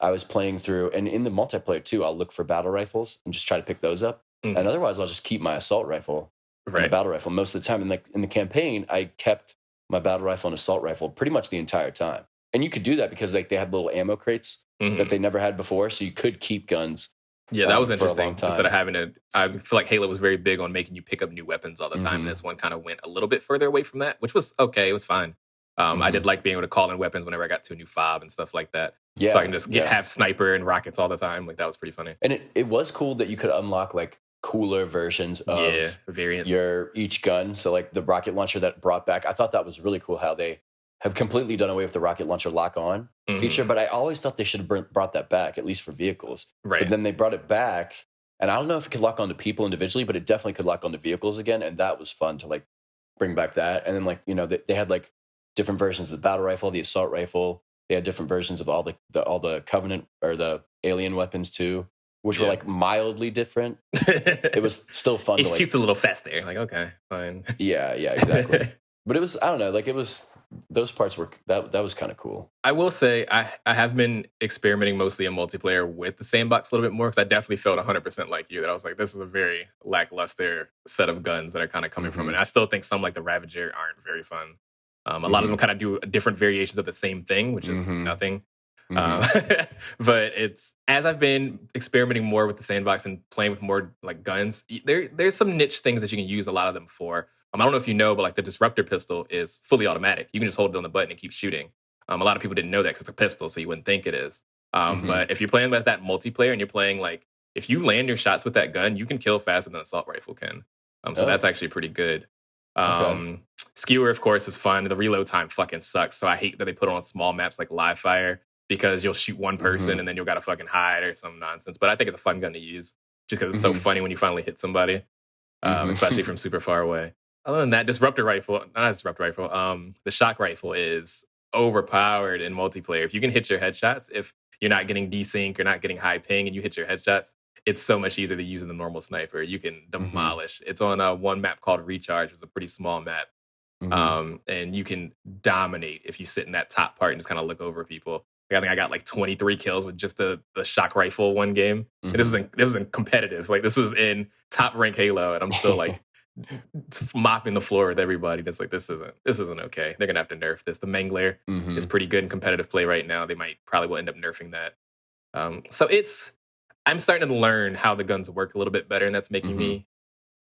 I was playing through, and in the multiplayer too, I'll look for battle rifles and just try to pick those up. And otherwise, I'll just keep my assault rifle and the battle rifle most of the time. And like in the campaign, I kept my battle rifle and assault rifle pretty much the entire time. And you could do that because like they had little ammo crates that they never had before, so you could keep guns. Yeah, that was interesting. Instead of having I feel like Halo was very big on making you pick up new weapons all the time. And this one kind of went a little bit further away from that, which was okay. It was fine. I did like being able to call in weapons whenever I got to a new fob and stuff like that. Yeah, so I can just have sniper and rockets all the time. Like that was pretty funny. And it was cool that you could unlock like cooler versions of variants. Each gun. So like the rocket launcher that brought back, I thought that was really cool how they have completely done away with the rocket launcher lock on feature. But I always thought they should have brought that back, at least for vehicles. Right. But then they brought it back. And I don't know if it could lock onto people individually, but it definitely could lock onto vehicles again. And that was fun to like bring back that. And then like, they had like different versions of the battle rifle, the assault rifle. They had different versions of all the Covenant or the alien weapons too, which were like mildly different. It was still fun. It shoots a little fast there. Like, okay, fine. Yeah, exactly. But it was, I don't know, like it was, those parts were, that was kind of cool. I will say I have been experimenting mostly in multiplayer with the sandbox a little bit more because I definitely felt 100% like you that I was like, this is a very lackluster set of guns that are kind of coming from it. And I still think some like the Ravager aren't very fun. A lot of them kind of do different variations of the same thing, which is nothing. But it's as I've been experimenting more with the sandbox and playing with more like guns, there's some niche things that you can use a lot of them for. I don't know if you know, but like the disruptor pistol is fully automatic. You can just hold it on the button and keep shooting. A lot of people didn't know that because it's a pistol, so you wouldn't think it is. But if you're playing with that multiplayer and you're playing like, if you land your shots with that gun, you can kill faster than an assault rifle can. So that's actually pretty good. Skewer, of course, is fun. The reload time fucking sucks. So I hate that they put it on small maps like live fire because you'll shoot one person and then you'll gotta fucking hide or some nonsense. But I think it's a fun gun to use just because it's so funny when you finally hit somebody, especially from super far away. Other than that, the shock rifle is overpowered in multiplayer. If you can hit your headshots, if you're not getting desync or not getting high ping and you hit your headshots, it's so much easier to use than the normal sniper. You can demolish. It's on one map called Recharge. It's a pretty small map. And you can dominate if you sit in that top part and just kind of look over people. I think I got like 23 kills with just the shock rifle one game. And this was in competitive. Like this was in top rank Halo, and I'm still like mopping the floor with everybody. That's like this isn't okay. They're gonna have to nerf this. The Mangler is pretty good in competitive play right now. They probably will end up nerfing that. So I'm starting to learn how the guns work a little bit better, and that's making me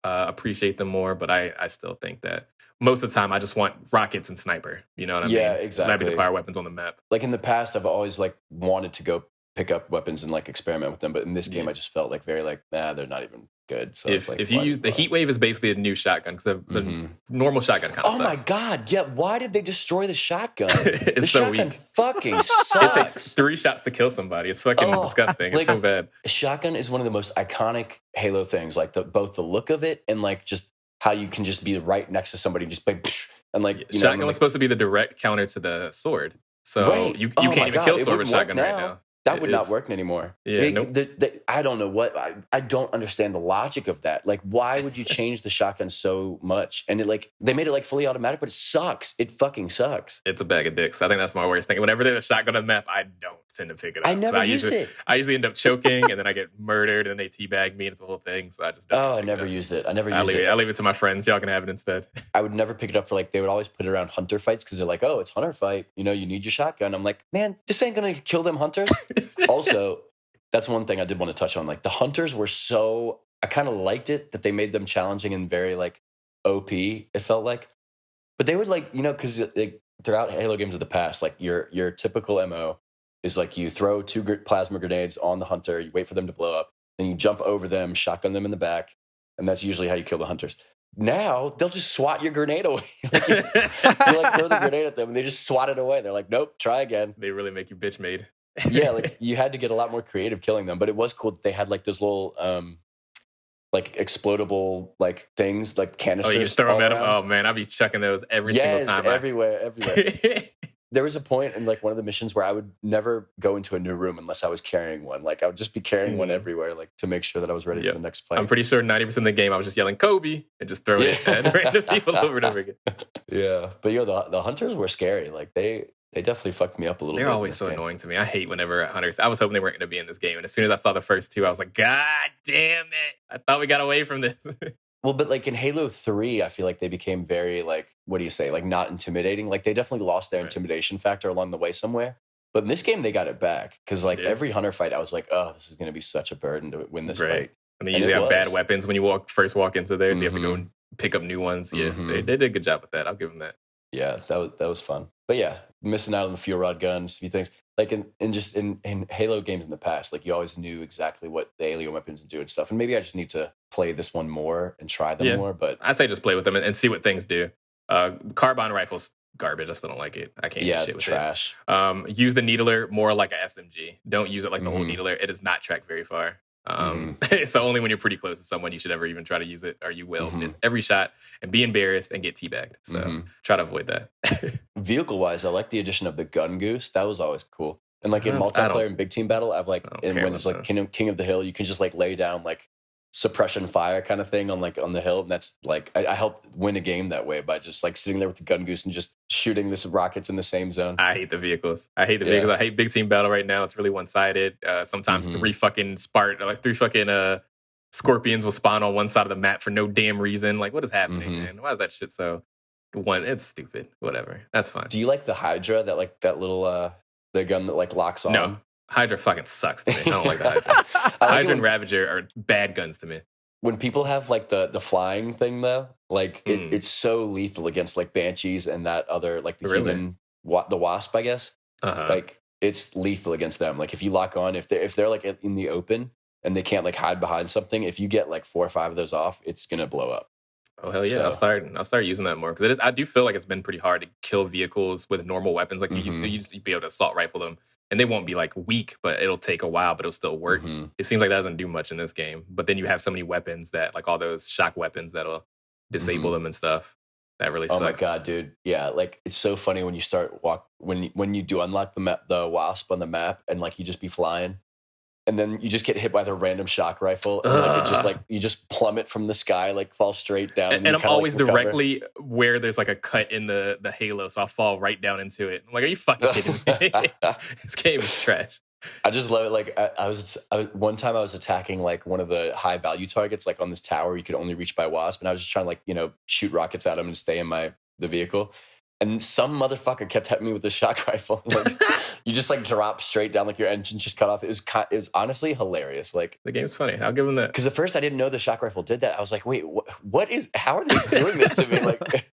appreciate them more. But I still think that most of the time I just want rockets and sniper. You know what I mean? Yeah, exactly. Rapid fire weapons on the map. Like in the past, I've always like wanted to go pick up weapons and like experiment with them. But in this game, I just felt like very like, nah, they're not even good. So if like, you use the heat wave is basically a new shotgun because the normal shotgun kind of sucks. Oh my god! Yeah, why did they destroy the shotgun? It's the so shotgun weak. fucking sucks. It takes 3 shots to kill somebody. It's fucking disgusting. It's so bad. Shotgun is one of the most iconic Halo things. Like both the look of it and like just how you can just be right next to somebody, just like and like shotgun was supposed to be the direct counter to the sword. So you can't even kill sword with shotgun right now. That would not work anymore. Yeah, nope. I don't know what I don't understand the logic of that. Like, why would you change the shotgun so much? And it like they made it like fully automatic, but it sucks. It fucking sucks. It's a bag of dicks. I think that's my worst thing. Whenever there's a shotgun on the map, I don't tend to pick it up. I never use it. I usually end up choking, and then I get murdered, and they teabag me, and it's the whole thing. So I just don't. I never use it. I leave it to my friends. Y'all can have it instead. I would never pick it up for like they would always put it around hunter fights because they're like, oh, it's hunter fight. You know, you need your shotgun. I'm like, man, this ain't gonna kill them hunters. Also. That's one thing I did want to touch on. Like the hunters were I kind of liked it that they made them challenging and very like OP. It felt like, but they would like, because throughout Halo games of the past, like your typical MO is like you throw 2 plasma grenades on the hunter, you wait for them to blow up, then you jump over them, shotgun them in the back, and that's usually how you kill the hunters. Now they'll just swat your grenade away. you like throw the grenade at them and they just swat it away. They're like, nope, try again. They really make you bitch made. Yeah, like you had to get a lot more creative killing them, but it was cool that they had like those little like explodable like things like canisters. Oh, you just throw them at them. Oh man, I'd be chucking those every single time. Everywhere. There was a point in like one of the missions where I would never go into a new room unless I was carrying one. Like I would just be carrying one everywhere, like to make sure that I was ready for the next fight. I'm pretty sure 90% of the game I was just yelling Kobe and just throwing it at random people over and over again. Yeah, but the hunters were scary. Like they definitely fucked me up a little bit. They're always so annoying to me. I hate whenever hunters. I was hoping they weren't going to be in this game, and as soon as I saw the first 2, I was like, God damn it! I thought we got away from this. Well, but like in Halo 3, I feel like they became very like, what do you say? Like not intimidating. Like they definitely lost their intimidation factor along the way somewhere. But in this game, they got it back because like every hunter fight, I was like, oh, this is going to be such a burden to win this fight. And they usually have bad weapons when you first walk into there, so you have to go and pick up new ones. Yeah, they did a good job with that. I'll give them that. Yeah, that was fun. But yeah, missing out on the fuel rod guns, a few things. Like in Halo games in the past, like you always knew exactly what the alien weapons do and stuff. And maybe I just need to play this one more and try them more. But I say just play with them and see what things do. Carbine rifles, garbage. I still don't like it. I can't use shit with trash. It. Use the needler more like a SMG. Don't use it like the whole needler. It does not track very far. So only when you're pretty close to someone you should ever even try to use it, or you will miss every shot and be embarrassed and get teabagged. So try to avoid that. Vehicle wise, I like the addition of the gun goose. That was always cool. And like in multiplayer and big team battle, I've like when it's like King of the Hill, you can just like lay down like suppression fire kind of thing on the hill, and that's like I helped win a game that way by just like sitting there with the gun goose and just shooting this rockets in the same zone. I hate the vehicles. I hate big team battle right now. It's really one sided. Sometimes 3 fucking scorpions will spawn on one side of the map for no damn reason. Like, what is happening, man? Why is that shit so? It's stupid. Whatever. That's fine. Do you like the Hydra? That little the gun that like locks on? No. Hydra fucking sucks to me. I don't like the Hydra. Hydra and Ravager are bad guns to me. When people have like the flying thing though, like it's so lethal against like Banshees and that other like the human the Wasp, I guess. Like it's lethal against them. Like if you lock on, if they're like in the open and they can't like hide behind something, if you get like 4 or 5 of those off, it's gonna blow up. Oh hell yeah! So, I'll start using that more because I do feel like it's been pretty hard to kill vehicles with normal weapons like you used to. You used to be able to assault rifle them, and they won't be like weak, but it'll take a while, but it'll still work. It seems like that doesn't do much in this game. But then you have so many weapons that like all those shock weapons that'll disable them and stuff. That really sucks. Oh my god, dude! Yeah, like it's so funny when you start when you do unlock the Wasp on the map and like you just be flying. And then you just get hit by the random shock rifle, and like it just like you just plummet from the sky, like fall straight down. And I'm always like directly where there's like a cut in the halo, so I'll fall right down into it. I'm like, are you fucking kidding me? This game is trash. I just love it. Like one time I was attacking like one of the high value targets, like on this tower you could only reach by Wasp, and I was just trying to like shoot rockets at him and stay in the vehicle. And some motherfucker kept hitting me with a shock rifle. Like, you just like drop straight down, like your engine just cut off. It was honestly hilarious. Like the game's funny. I'll give them that. Because at first I didn't know the shock rifle did that. I was like, wait, how are they doing this to me? Like,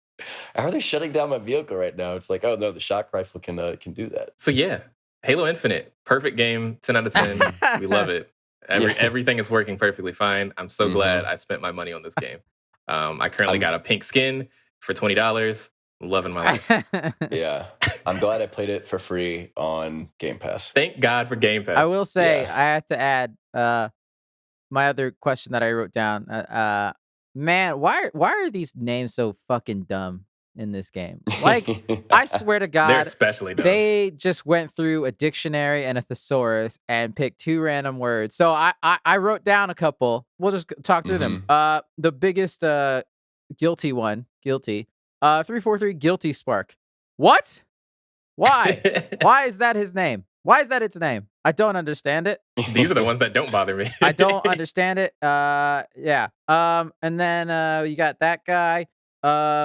how are they shutting down my vehicle right now? It's like, oh no, the shock rifle can do that. So yeah, Halo Infinite, perfect game, 10 out of 10. We love it. Everything is working perfectly fine. I'm so glad I spent my money on this game. I currently got a pink skin for $20. Loving my life. Yeah. I'm glad I played it for free on Game Pass. Thank God for Game Pass. I will say, I have to add my other question that I wrote down. Man, why are these names so fucking dumb in this game? Like, I swear to God, they're especially dumb. They just went through a dictionary and a thesaurus and picked 2 random words. So I wrote down a couple. We'll just talk through them. The biggest guilty one, 343 guilty spark. What? Why? Why is that his name? Why is that its name? I don't understand it. These are the ones that don't bother me. I don't understand it. Yeah. And then you got that guy.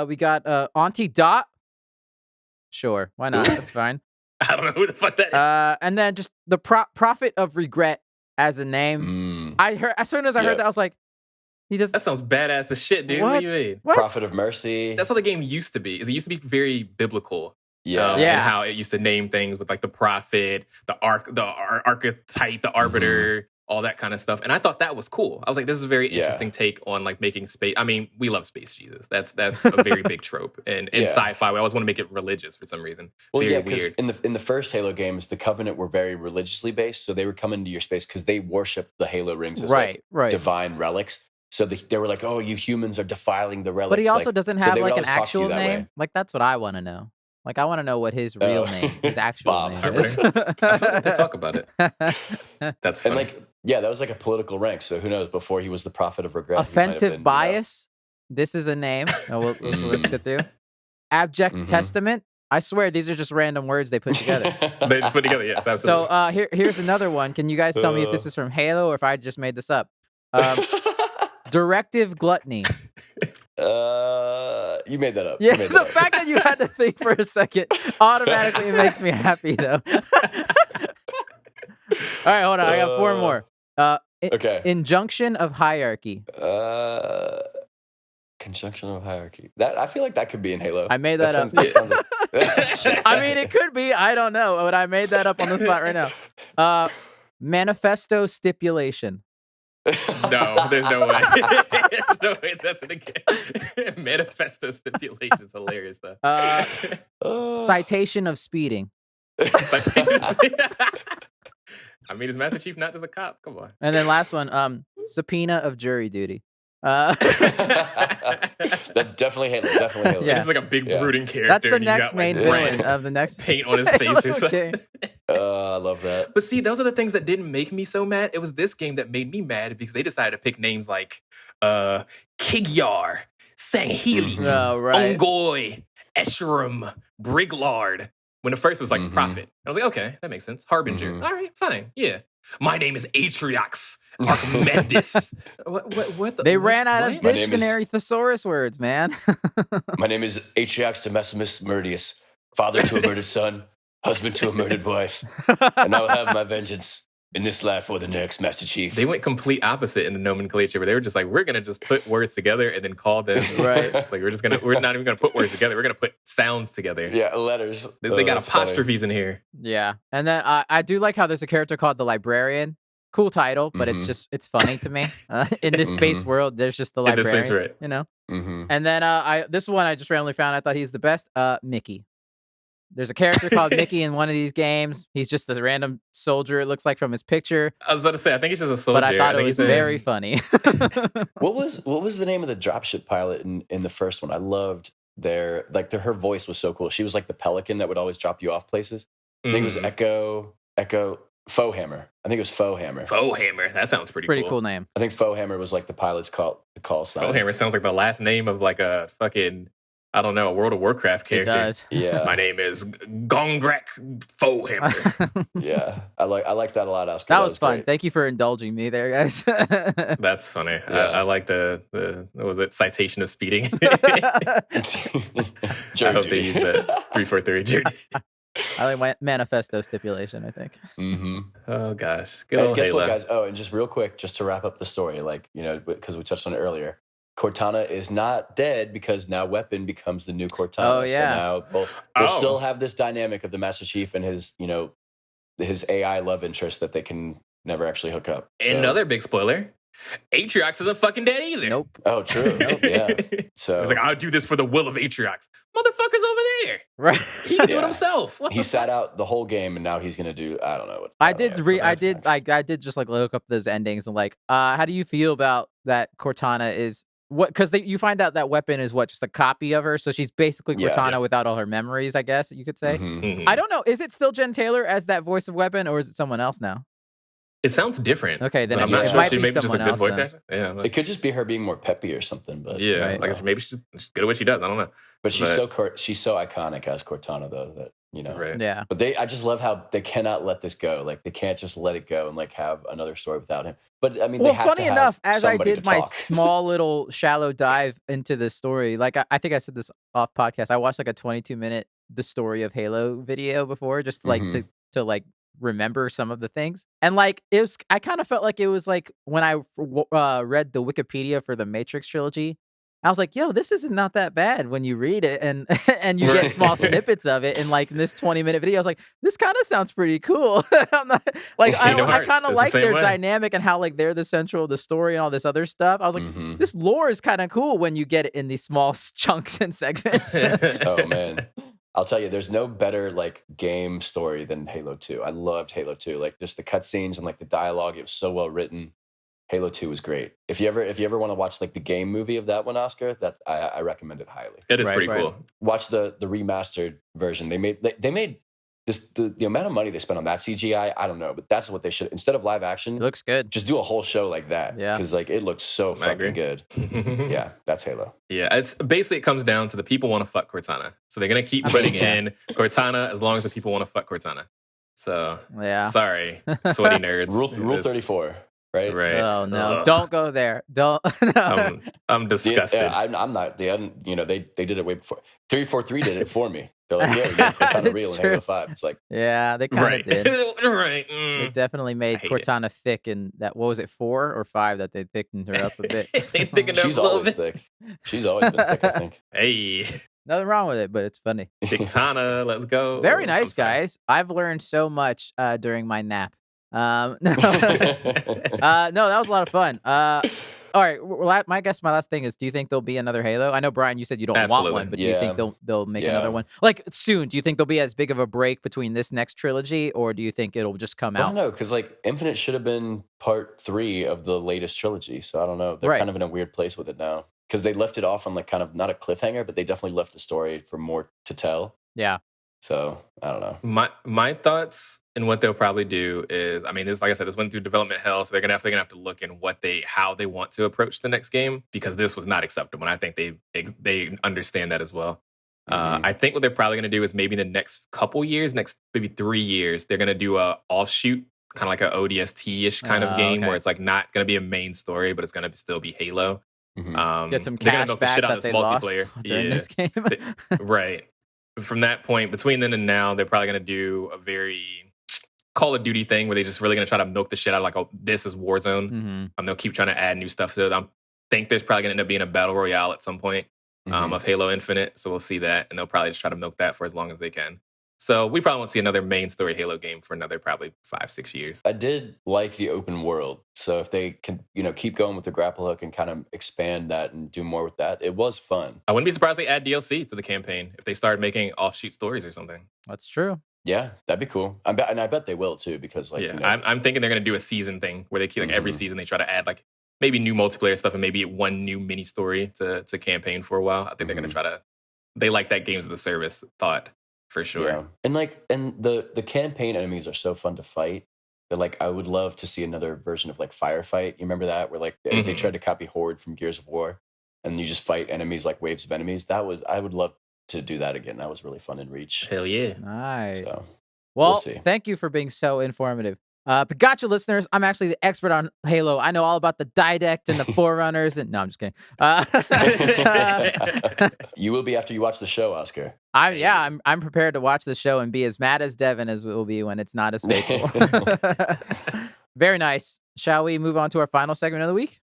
We got Auntie Dot. Sure, why not? That's fine. I don't know who the fuck that is. And then just the Prophet of Regret as a name. I heard as soon as I heard that, I was like, he does. That sounds badass as shit, dude. What do you mean? What? Prophet of Mercy. That's how the game used to be. It used to be very biblical. Yeah. And how it used to name things with like the prophet, the archetype, the arbiter, all that kind of stuff. And I thought that was cool. I was like, this is a very interesting take on like making space. I mean, we love space Jesus. That's a very big trope. And in sci-fi, we always want to make it religious for some reason. Well, very because weird. in the first Halo games, the Covenant were very religiously based, so they would come into your space because they worship the Halo rings as divine relics. So they were like, "Oh, you humans are defiling the relics." But he also doesn't have like an actual name. Way. Like that's what I want to know. Like I want to know what his real name, his actual name is. I feel like they talk about it. That's funny. And that was like a political rank. So who knows? Before he was the Prophet of Regret. Offensive bias. This is a name. We'll list it through. Abject Testament. I swear these are just random words they put together. They just put together, yes, absolutely. So here's another one. Can you guys tell me if this is from Halo or if I just made this up? Directive Gluttony. You made that up. Yeah, the fact that you had to think for a second automatically makes me happy, though. All right, hold on. I got 4 more. Okay. Injunction of Hierarchy. Conjunction of Hierarchy. That I feel like that could be in Halo. I made that up. I mean, it could be. I don't know, but I made that up on the spot right now. Manifesto Stipulation. No, there's no way. There's no way that's in the game. Manifesto Stipulation is hilarious, though. Citation of Speeding. I mean, is Master Chief not just a cop? Come on. And then last one, Subpoena of Jury Duty. That's definitely Halo. Definitely Halo. Yeah. This is like a big brooding character. That's the next main villain of the next paint on his face or something. I love that. But see, those are the things that didn't make me so mad. It was this game that made me mad because they decided to pick names like Kigyar, Sangheli, Ongoy, Esherim, Briglard. When at first it was like Prophet. I was like, okay, that makes sense. Harbinger. All right, fine. Yeah. My name is Atriox Archimandus. What the? They ran out of dictionary thesaurus words, man. My name is Atriox Demesimus Murdius, father to a murdered son, husband to a murdered wife, and I will have my vengeance in this life or the next, Master Chief. They went complete opposite in the nomenclature, where they were just like, we're gonna just put words together and then call them right. Like we're not even gonna put words together. We're gonna put sounds together. Yeah, letters. They got apostrophes in here. Yeah, and then I do like how there's a character called the Librarian. Cool title, but it's funny to me. In this space world, there's just the Librarian. In this space, right. You know. And then this one I just randomly found. I thought he's the best. Mickey. There's a character called Mickey in one of these games. He's just a random soldier, it looks like, from his picture. I was about to say, I think he's just a soldier. But I thought it was very funny. What was the name of the dropship pilot in the first one? I loved her voice was so cool. She was like the pelican that would always drop you off places. I think it was Echo Foehammer. I think it was Foehammer. Foehammer. That sounds pretty cool name. I think Foehammer was like the pilot's call sign. Foehammer sounds like the last name of like a fucking, I don't know, a World of Warcraft character. It does. Yeah. My name is Gongrek Foehammer. Yeah. I like that a lot, Oscar. That was fun. Great. Thank you for indulging me there, guys. That's funny. Yeah. I like the what was it, citation of speeding. I hope they use that 343 jury. I like manifesto stipulation, I think. Oh gosh. Good old guess Halo. what, guys? Oh, and just real quick, just to wrap up the story, because we touched on it earlier, Cortana is not dead because now Weapon becomes the new Cortana. Oh, yeah. So now we'll still have this dynamic of the Master Chief and his, his AI love interest that they can never actually hook up. So. Another big spoiler. Atriox isn't fucking dead either. Nope. Oh, true. Yeah. So it's like, I'll do this for the will of Atriox. Motherfucker's over there. Right. He can do it himself. He sat out the whole game, and now he's gonna do. I don't know what. I did just like look up those endings and like, how do you feel about that? Cortana is what? Because you find out that weapon is what, just a copy of her, so she's basically Cortana without all her memories. I guess you could say. Mm-hmm. I don't know. Is it still Jen Taylor as that voice of weapon, or is it someone else now? It sounds different. Okay, then I'm not it sure. might She be maybe just a someone good else. voice Then. actor. Yeah, it could just be her being more peppy or something. But yeah, Right. maybe she's just good at what she does. I don't know. But she's so iconic as Cortana, though, that Right. Yeah. But I just love how they cannot let this go. Like they can't just let it go and like have another story without him. But I mean, Well, they have funny to have enough, as I somebody did to my talk. small little shallow dive into this story, like I think I said this off podcast. I watched like a 22-minute the story of Halo video before, just like to like remember some of the things, and like it was. I kind of felt like it was like when I read the Wikipedia for the Matrix trilogy. I was like, yo, this is not that bad when you read it and and you get small snippets of it. And like in this 20-minute video, I was like, this kind of sounds pretty cool. I'm not, like, I kind of like their dynamic and how like they're the central of the story and all this other stuff. I was like, this lore is kind of cool when you get it in these small chunks and segments. Oh, man. I'll tell you, there's no better like game story than Halo 2. I loved Halo 2. Like just the cutscenes and like the dialogue, it was so well written. Halo 2 was great. If you ever want to watch like the game movie of that one, Oscar, that I recommend it highly. It is pretty cool. Watch the remastered version. They made this the amount of money they spent on that CGI. I don't know, but that's what they should, instead of live action. It looks good. Just do a whole show like that. Yeah, because like it looks so fucking good. Yeah, that's Halo. Yeah, it's basically it comes down to the people want to fuck Cortana, so they're gonna keep putting in Cortana as long as the people want to fuck Cortana. So sorry, sweaty nerds. Rule 34. Right. Oh no! Don't go there. Don't. No. I'm disgusted. Yeah, I'm not. They did it way before. 343 did it for me. They're like, yeah, you're kind of real in Halo 5. It's like, yeah, they kind of did. Right. They definitely made Cortana thick in that. What was it, 4 or 5 that they thickened her up a bit? She's always thick. She's always been thick, I think. Hey. Nothing wrong with it, but it's funny. Cortana, let's go. Very nice, guys. I've learned so much during my nap. No, that was a lot of fun. All right, my last thing is, do you think there'll be another Halo? I know, Brian, you said you don't want one, but do you think they'll make another one? Like soon? Do you think there'll be as big of a break between this next trilogy, or do you think it'll just come out? I don't know, because like Infinite should have been part 3 of the latest trilogy, so I don't know. They're kind of in a weird place with it now, because they left it off on like kind of not a cliffhanger, but they definitely left the story for more to tell. Yeah. So I don't know. My thoughts and what they'll probably do is, I mean, this, like I said, this went through development hell, so they're gonna have to look in how they want to approach the next game, because this was not acceptable, and I think they understand that as well. I think what they're probably gonna do is maybe in the next couple years, next maybe 3 years, they're gonna do a offshoot, kind of like an ODST-ish kind of game, where it's like not gonna be a main story, but it's gonna still be Halo. Get some cash back that they lost during this game. Right. From that point, between then and now, they're probably going to do a very Call of Duty thing where they're just really going to try to milk the shit out of like, oh, this is Warzone. They'll keep trying to add new stuff to it. I think there's probably going to end up being a battle royale at some point of Halo Infinite. So we'll see that. And they'll probably just try to milk that for as long as they can. So we probably won't see another main story Halo game for another probably 5-6 years. I did like the open world. So if they can, keep going with the grapple hook and kind of expand that and do more with that, it was fun. I wouldn't be surprised if they add DLC to the campaign if they started making offshoot stories or something. That's true. Yeah, that'd be cool. And I bet they will too, because like, I'm thinking they're going to do a season thing where they keep like every season they try to add like maybe new multiplayer stuff and maybe one new mini story to campaign for a while. I think they're going to try to. They like that games as a service thought. For sure. Yeah. And the campaign enemies are so fun to fight that like I would love to see another version of like Firefight. You remember that? Where like they tried to copy Horde from Gears of War and you just fight enemies like waves of enemies. I would love to do that again. That was really fun in Reach. Hell yeah. Nice. So, we'll see. Thank you for being so informative. But gotcha, listeners. I'm actually the expert on Halo. I know all about the Didact and the Forerunners. And no, I'm just kidding. You will be after you watch the show, Oscar. I'm prepared to watch the show and be as mad as Devin as it will be when it's not as faithful. Very nice. Shall we move on to our final segment of the week?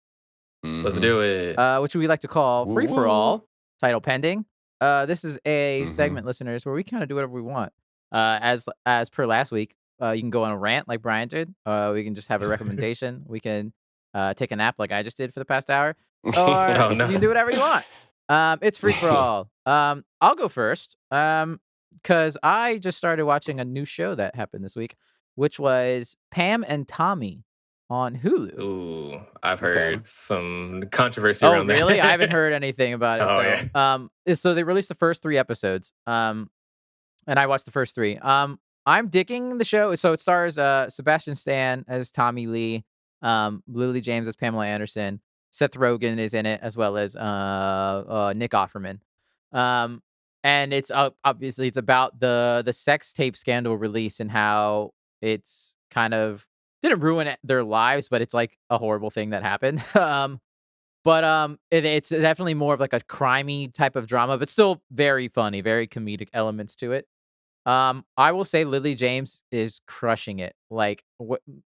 Let's do it. Which we like to call Free for All, title pending. This is a segment, listeners, where we kind of do whatever we want. As per last week. You can go on a rant like Brian did. We can just have a recommendation. We can take a nap like I just did for the past hour. Or Oh, no. you can do whatever you want. It's free for all. I'll go first because I just started watching a new show that happened this week, which was Pam and Tommy on Hulu. Ooh, I've Okay. heard some controversy Oh, around that. really? I haven't heard anything about it. Oh, So they released the first 3 episodes. And I watched the first 3. I'm digging the show. So it stars Sebastian Stan as Tommy Lee, Lily James as Pamela Anderson, Seth Rogen is in it, as well as Nick Offerman. And it's obviously it's about the sex tape scandal release and how it's kind of didn't ruin their lives, but it's like a horrible thing that happened. But it's definitely more of like a crimey type of drama, but still very funny, very comedic elements to it. I will say Lily James is crushing it, like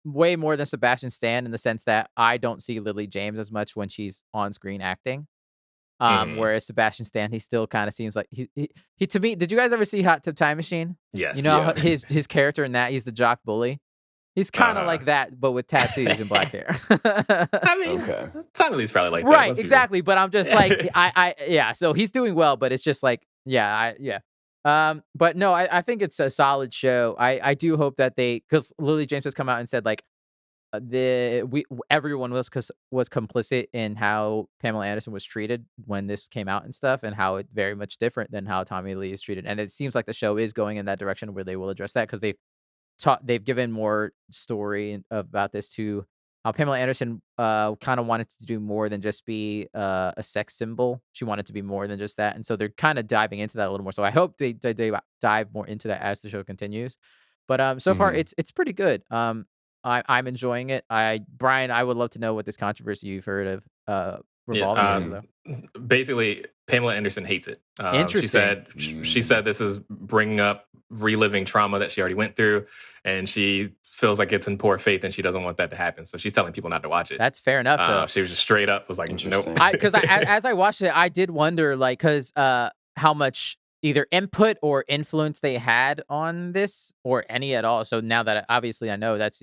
way more than Sebastian Stan in the sense that I don't see Lily James as much when she's on screen acting. Whereas Sebastian Stan, he still kind of seems like he to me. Did you guys ever see Hot Tub Time Machine? Yes. You know Yeah. his character in that, he's the jock bully. He's kind of like that, but with tattoos and black hair. I mean, Okay. Tommy Lee's probably like that. Right, let's be real. exactly. But I'm just like, yeah. So he's doing well, but it's just like, yeah. But no, I think it's a solid show. I do hope that because Lily James has come out and said like, everyone was complicit in how Pamela Anderson was treated when this came out and stuff, and how it's very much different than how Tommy Lee is treated. And it seems like the show is going in that direction where they will address that because they've given more story about this too. Pamela Anderson kind of wanted to do more than just be a sex symbol. She wanted to be more than just that, and so they're kind of diving into that a little more. So I hope they dive more into that as the show continues. But so far it's pretty good. I'm enjoying it. Brian, I would love to know what this controversy you've heard of revolving around, though. Basically, Pamela Anderson hates it. Interesting. She said this is bringing up reliving trauma that she already went through, and she feels like it's in poor faith, and she doesn't want that to happen. So she's telling people not to watch it. That's fair enough, though. She was just straight up was like, nope. Interesting. Because as I watched it, I did wonder, like, because how much either input or influence they had on this, or any at all. So now that obviously I know, that's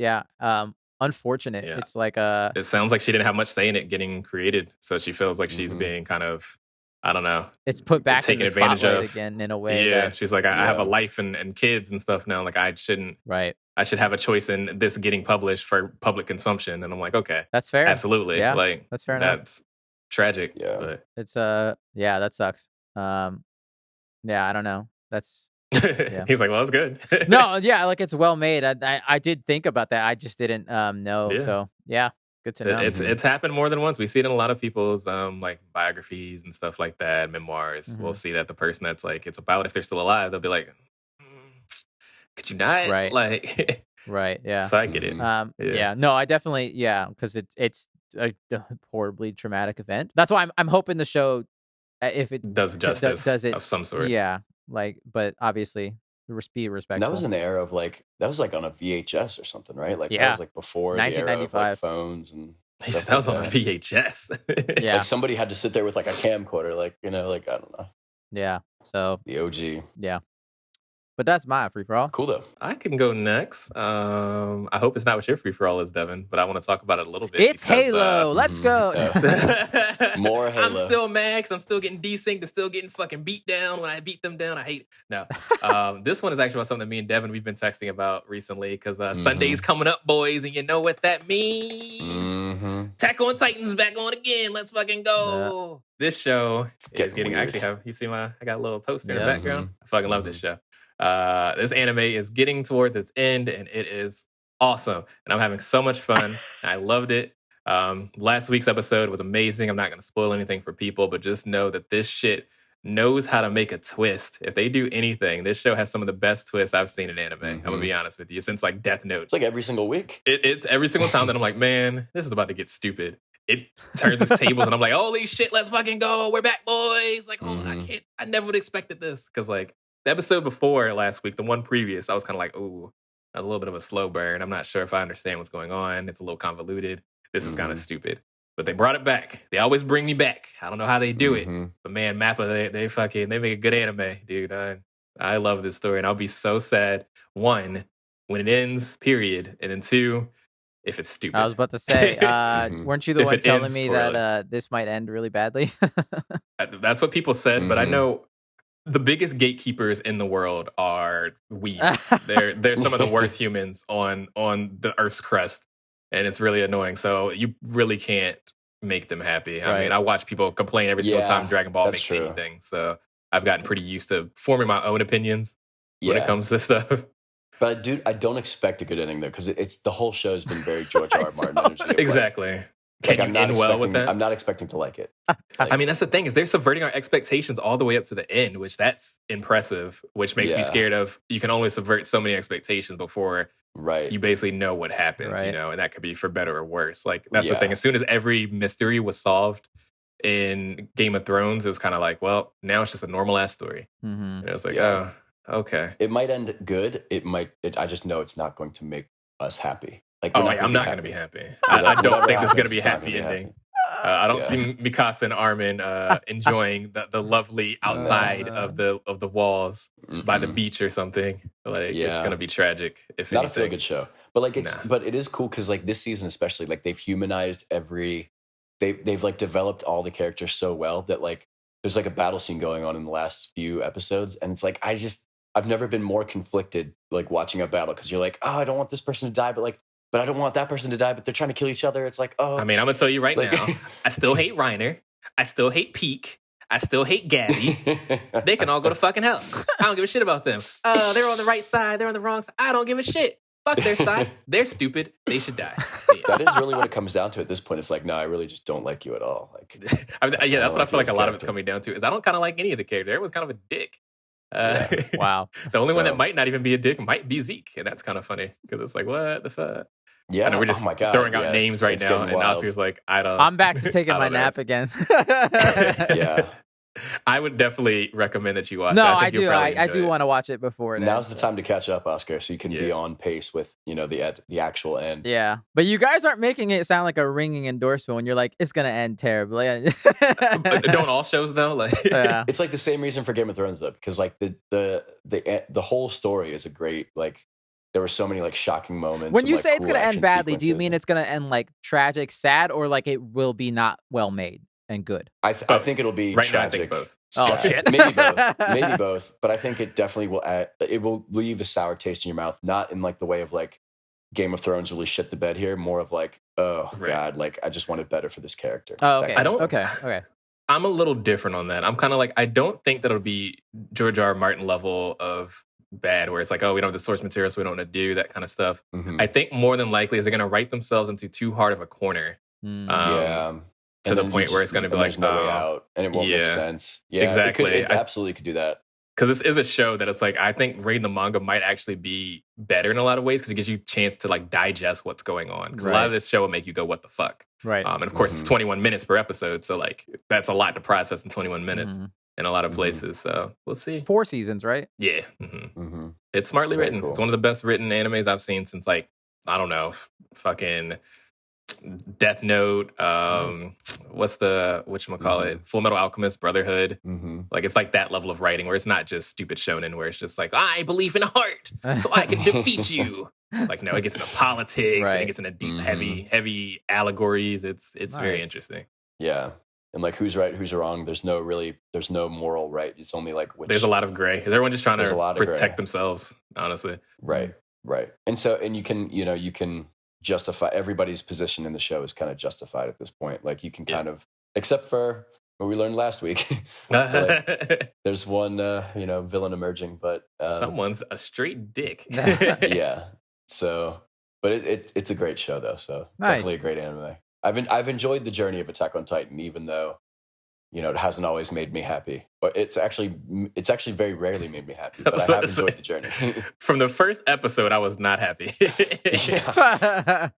unfortunate. Yeah. It's like It sounds like she didn't have much say in it getting created, so she feels like she's being kind of, I don't know, it's put back in taken the advantage spotlight of again in a way. Yeah, that, she's like, I have a life and kids and stuff now. Like I shouldn't. right. I should have a choice in this getting published for public consumption. And I'm like, okay, That's fair. absolutely. Yeah, like that's fair enough. That's tragic. Yeah. But It's yeah, that sucks. Yeah, I don't know. That's he's like, well, it's good. no, yeah, like it's well made. I did think about that. I just didn't know. Yeah. So yeah, good to know. It's happened more than once. We see it in a lot of people's like biographies and stuff like that, memoirs. We'll see that the person that's like it's about, if they're still alive, they'll be like, could you not? Right. Like, right. Yeah. so I get it. Yeah. No, I definitely because it's a horribly traumatic event. That's why I'm hoping the show, if it Does justice does it of some sort. Yeah. Like, but obviously be respectful. And that was in the era of that was like on a VHS or something, right? Like Yeah. that was like before the era of 1995. like phones and He said stuff that was like on a VHS. Yeah. Like somebody had to sit there with like a camcorder, like, like, I don't know, Yeah. So the OG. yeah. But that's my free for all. Cool though. I can go next. I hope it's not what your free for all is, Devin, but I want to talk about it a little bit. It's because, Halo. Let's go. Yeah. More Halo. I'm still mad because I'm still getting desynced and still getting fucking beat down. When I beat them down, I hate it. No. This one is actually about something that me and Devin, we've been texting about recently because Sunday's coming up, boys, and you know what that means. Attack on Titan's back on again. Let's fucking go. This show is getting, I actually I got a little poster in the background. I fucking love this show. This anime is getting towards its end, and it is awesome. And I'm having so much fun. I loved it. Last week's episode was amazing. I'm not going to spoil anything for people, but just know that this shit knows how to make a twist. If they do anything, this show has some of the best twists I've seen in anime. I'm going to be honest with you. Since like Death Note. It's like every single week. It's every single time that I'm like, man, this is about to get stupid. It turns its tables, and I'm like, holy shit, let's fucking go. We're back, boys. Like, I never would have expected this. Because like, the episode before last week, the one previous, I was kind of like, ooh, that was a little bit of a slow burn. I'm not sure if I understand what's going on. It's a little convoluted. This is kind of stupid. But they brought it back. They always bring me back. I don't know how they do it. But man, Mappa, they make a good anime, dude. I love this story, and I'll be so sad. One, when it ends, period. And then 2, if it's stupid. I was about to say, weren't you the If one it telling ends me poorly. that this might end really badly? That's what people said, but I know the biggest gatekeepers in the world are weebs. They're some of the worst humans on the Earth's crust, and it's really annoying. So you really can't make them happy. I mean, I watch people complain every single time Dragon Ball makes anything. So I've gotten pretty used to forming my own opinions when it comes to stuff. But I don't expect a good ending though, because it's the whole show has been very George R. R. Martin energy. Exactly. Can you end well with that? I'm not expecting to like it. I mean, that's the thing, is they're subverting our expectations all the way up to the end, which that's impressive, which makes me scared of, you can only subvert so many expectations before you basically know what happens, you know, and that could be for better or worse. Like, that's the thing. As soon as every mystery was solved in Game of Thrones, it was kind of like, well, now it's just a normal ass story. And it was like, oh, okay. It might end good. I just know it's not going to make us happy. Like, I'm not going to be happy. I don't think this is going to be a happy ending. I don't see Mikasa and Armin enjoying the lovely outside of the walls by the beach or something. Like, it's going to be tragic. If not anything. a feel good show, but like but it is cool because like this season especially, like they've humanized they've like developed all the characters so well that like there's like a battle scene going on in the last few episodes, and it's like I've never been more conflicted like watching a battle, because you're like, oh, I don't want this person to die, but I don't want that person to die, but they're trying to kill each other. It's like, oh. I mean, I'm going to tell you right now, I still hate Reiner. I still hate Peak. I still hate Gabby. They can all go to fucking hell. I don't give a shit about them. They're on the right side. They're on the wrong side. I don't give a shit. Fuck their side. They're stupid. They should die. That is really what it comes down to at this point. It's like, no, I really just don't like you at all. Like, that's what I feel like a lot of it's coming down to, is I don't kind of like any of the characters. Everyone's kind of a dick. Wow. The only one that might not even be a dick might be Zeke, and that's kind of funny because it's like, what the fuck? Yeah, I know we're just throwing out names right now, and Oscar's like, I'm back to taking my nap again. Yeah. I would definitely recommend that you watch. No, I do. I do want to watch it before. Now's the time to catch up, Oscar, so you can be on pace with the actual end. Yeah, but you guys aren't making it sound like a ringing endorsement when you're like, it's gonna end terribly. Don't all shows though? Like, it's like the same reason for Game of Thrones though, because like the whole story is a great, like, there were so many like shocking moments. When you say it's gonna end badly, do you mean it's gonna end like tragic, sad, or like it will be not well made and good? I think it'll be right tragic. Now, I think both. Oh shit, maybe both. But I think it definitely will. It will leave a sour taste in your mouth, not in like the way of like Game of Thrones really shit the bed here. More of like, oh god, like I just wanted better for this character. Oh, okay. Okay. I'm a little different on that. I'm kind of like, I don't think that it'll be George R. R. Martin level of bad, where it's like, oh, we don't have the source material, so we don't want to do that kind of stuff. I think more than likely is they're going to write themselves into too hard of a corner. To the point where it's going to be like, no way out, and it won't make sense. Yeah, exactly. It absolutely could do that. Because this is a show that it's like, I think reading the manga might actually be better in a lot of ways, because it gives you a chance to like digest what's going on. Because a lot of this show will make you go, what the fuck? Right. And of course, it's 21 minutes per episode. So like, that's a lot to process in 21 minutes in a lot of places. So we'll see. It's 4 seasons, right? Yeah. It's smartly written. Cool. It's one of the best written animes I've seen since like, I don't know, fucking Death Note, what's the whatchamacallit, Full Metal Alchemist Brotherhood. Like, it's like that level of writing where it's not just stupid shonen where it's just like, I believe in art so I can defeat you. Like, no, it gets into politics and it gets into deep heavy allegories. It's very interesting. Yeah. And like, who's right, who's wrong? There's no moral right. It's only like there's a lot of gray. Is everyone just trying to protect themselves, honestly? Right. And you can justify everybody's position in the show is kind of justified at this point. Like, you can kind of, except for what we learned last week. Like, there's one villain emerging, but someone's a straight dick. Yeah. So, but it's a great show though. So definitely a great anime. I've enjoyed the journey of Attack on Titan, even though it hasn't always made me happy. But it's actually very rarely made me happy. But I have enjoyed the journey. From the first episode, I was not happy. Yeah.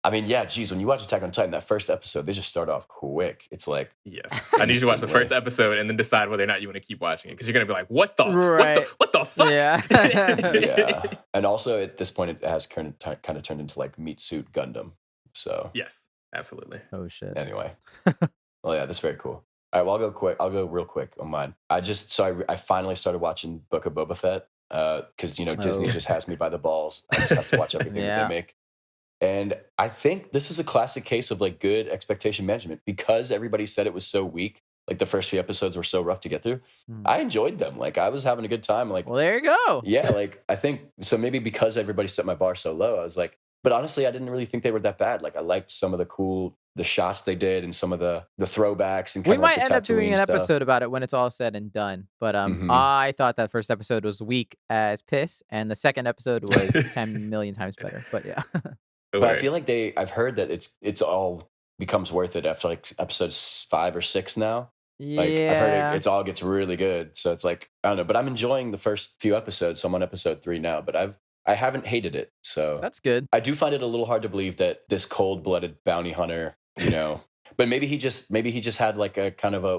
I mean, yeah, geez, when you watch Attack on Titan, that first episode, they just start off quick. It's like, yes, I need you to watch the first episode and then decide whether or not you want to keep watching it, because you're gonna be like, what the fuck? Yeah. Yeah. And also at this point, it has kind of turned into like Meat Suit Gundam. So yes, absolutely. Oh shit. Anyway, well, yeah, that's very cool. All right, well, I'll go real quick on mine. I finally started watching Book of Boba Fett. because Disney just has me by the balls. I just have to watch everything that they make. And I think this is a classic case of like good expectation management because everybody said it was so weak. Like the first few episodes were so rough to get through. I enjoyed them. Like I was having a good time. Like, well, there you go. Yeah, like I think so. Maybe because everybody set my bar so low, I was like, but honestly, I didn't really think they were that bad. Like I liked some of the shots they did and some of the throwbacks and we might end up doing an episode about it when it's all said and done. But I thought that first episode was weak as piss, and the second episode was 10 million times better. But yeah. But I feel like I've heard that it's all becomes worth it after like episodes 5 or 6 now. Like I've heard it all gets really good. So it's like, I don't know, but I'm enjoying the first few episodes. So I'm on episode 3 now, but I haven't hated it. So that's good. I do find it a little hard to believe that this cold-blooded bounty hunter, but maybe he just had like a kind of a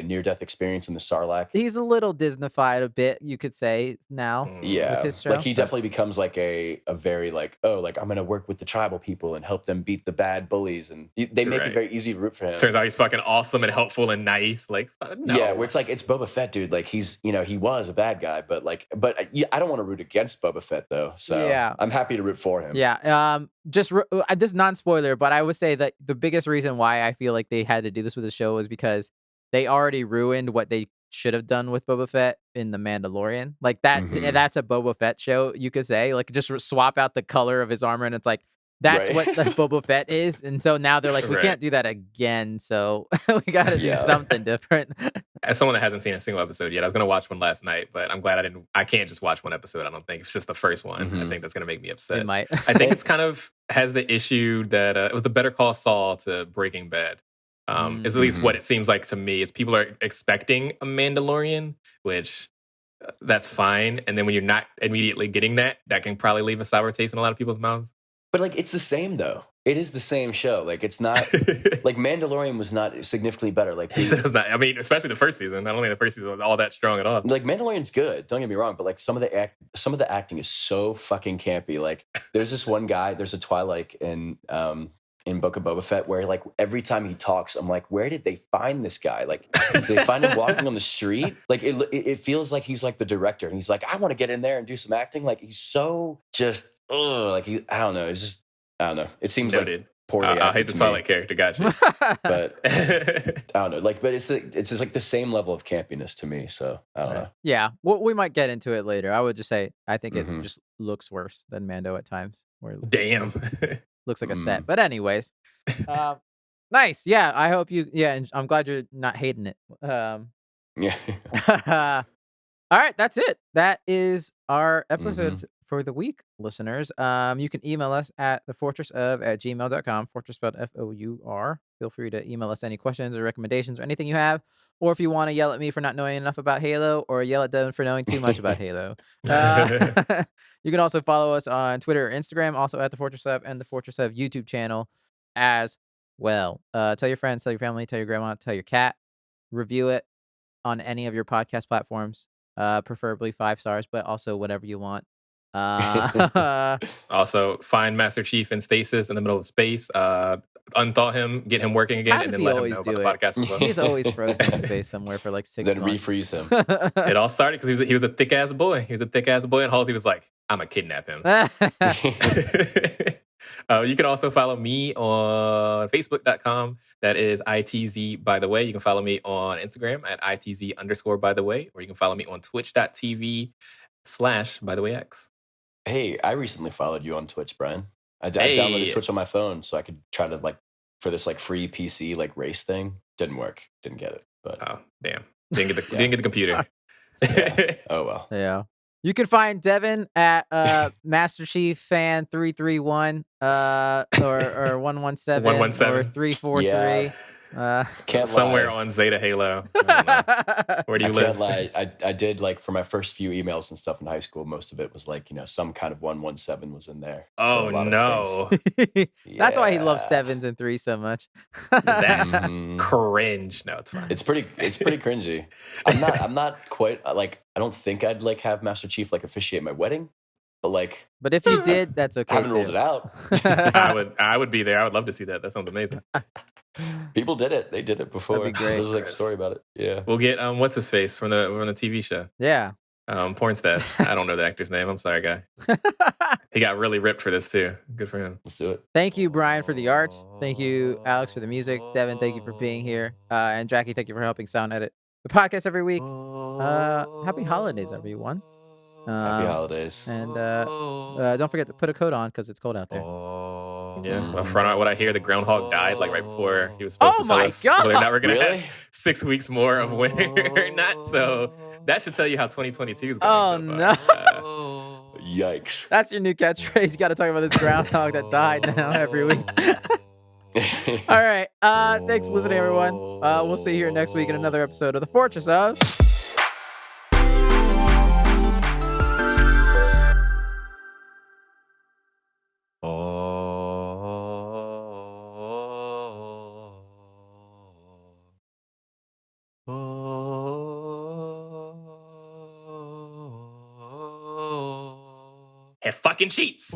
near-death experience in the Sarlacc. He's a little Disneyfied a bit, you could say now. Yeah, with his show. Like he definitely becomes like a very like, oh, like I'm gonna work with the tribal people and help them beat the bad bullies, and they make it very easy to root for him. Turns out he's fucking awesome and helpful and nice. Like no. Yeah, where it's like it's Boba Fett, dude. Like he's he was a bad guy, but I don't want to root against Boba Fett though. So yeah. I'm happy to root for him. Yeah. Just this non-spoiler, but I would say that the biggest reason why I feel like they had to do this with the show was because they already ruined what they should have done with Boba Fett in The Mandalorian. Like that, that's a Boba Fett show, you could say. Like just swap out the color of his armor, and it's like that's what the Boba Fett is. And so now they're like, we can't do that again. So we got to do something different. As someone that hasn't seen a single episode yet, I was going to watch one last night, but I'm glad I can't just watch one episode. I don't think it's just the first one. I think that's going to make me upset. It might. I think it's kind of has the issue that it was the Better Call Saul to Breaking Bad. Is at least what it seems like to me. Is people are expecting a Mandalorian, which that's fine. And then when you're not immediately getting that can probably leave a sour taste in a lot of people's mouths. But like it's the same though. It is the same show. Like it's not like Mandalorian was not significantly better. Like it's not, I mean, especially the first season. I don't think the first season was all that strong at all. Like Mandalorian's good. Don't get me wrong, but like some of the acting is so fucking campy. Like there's this one guy. There's a Twilight in Book of Boba Fett where like every time he talks, I'm like, where did they find this guy? Like did they find him walking on the street? Like it feels like he's like the director and he's like, I want to get in there and do some acting. Like he's so just like I don't know. It's just I don't know. It seems like poorly acted. I hate the Twilight character, gotcha. But I don't know. Like, but it's just like the same level of campiness to me. So I don't know. Yeah, well, we might get into it later. I would just say I think it just looks worse than Mando at times. Damn. Looks like a set. But anyways, nice. Yeah, I hope you. Yeah, and I'm glad you're not hating it. Yeah. All right, that's it. That is our episode for the week, listeners. You can email us at thefortressof@gmail.com. Fortress spelled F-O-U-R. Feel free to email us any questions or recommendations or anything you have. Or if you want to yell at me for not knowing enough about Halo, or yell at Devin for knowing too much about Halo. You can also follow us on Twitter or Instagram, also at The Fourtress Of, and The Fourtress Of YouTube channel as well. Tell your friends, tell your family, tell your grandma, tell your cat. Review it on any of your podcast platforms, preferably 5 stars, but also whatever you want. Also, find Master Chief in stasis in the middle of space. Unthaw him, get him working again, and then let him know about the podcast as well. He's always frozen in space somewhere for like 6 months. Then refreeze him. It all started because he was a thick ass boy. And Halsey was like, "I'm gonna kidnap him." You can also follow me on Facebook.com. That is ITZ by the way. You can follow me on Instagram at ITZ_ by the way, or you can follow me on Twitch.tv / by the way X. Hey, I recently followed you on Twitch, Brian. I downloaded Twitch on my phone so I could try to like for this like free PC like race thing. Didn't work. Didn't get it. But oh damn, didn't get the computer. Yeah. Oh well. Yeah. You can find Devin at Master Chief Fan 331 or 117 or 343. Yeah. Can't somewhere on Zeta Halo. Where do you live? Can't lie. I did like for my first few emails and stuff in high school. Most of it was like some kind of 117 was in there. Oh no, that's why he loves 7s and 3s so much. That's cringe. No, it's fine. It's pretty cringy. I'm not quite like I don't think I'd like have Master Chief like officiate my wedding. But if you did, that's okay. I haven't ruled it out. I would be there. I would love to see that. That sounds amazing. People did it. They did it before. That'd be great. There's like a story about it. Yeah. We'll get what's his face from the TV show. Yeah. Pornstead. I don't know the actor's name. I'm sorry, guy. He got really ripped for this too. Good for him. Let's do it. Thank you, Brian, for the art. Thank you, Alex, for the music. Devin, thank you for being here. And Jackie, thank you for helping sound edit the podcast every week. Happy holidays, everyone. Happy holidays. And don't forget to put a coat on because it's cold out there. Yeah. Well, from what I hear, the groundhog died like right before he was supposed to tell us God. whether or not we're going to Really? have 6 weeks more of winter or not. So that should tell you how 2022 is going. Oh, so far. no. Yikes. That's your new catchphrase. You got to talk about this groundhog that died now every week. All right. Thanks for listening, everyone. We'll see you here next week in another episode of The Fourtress of... Have fucking cheats.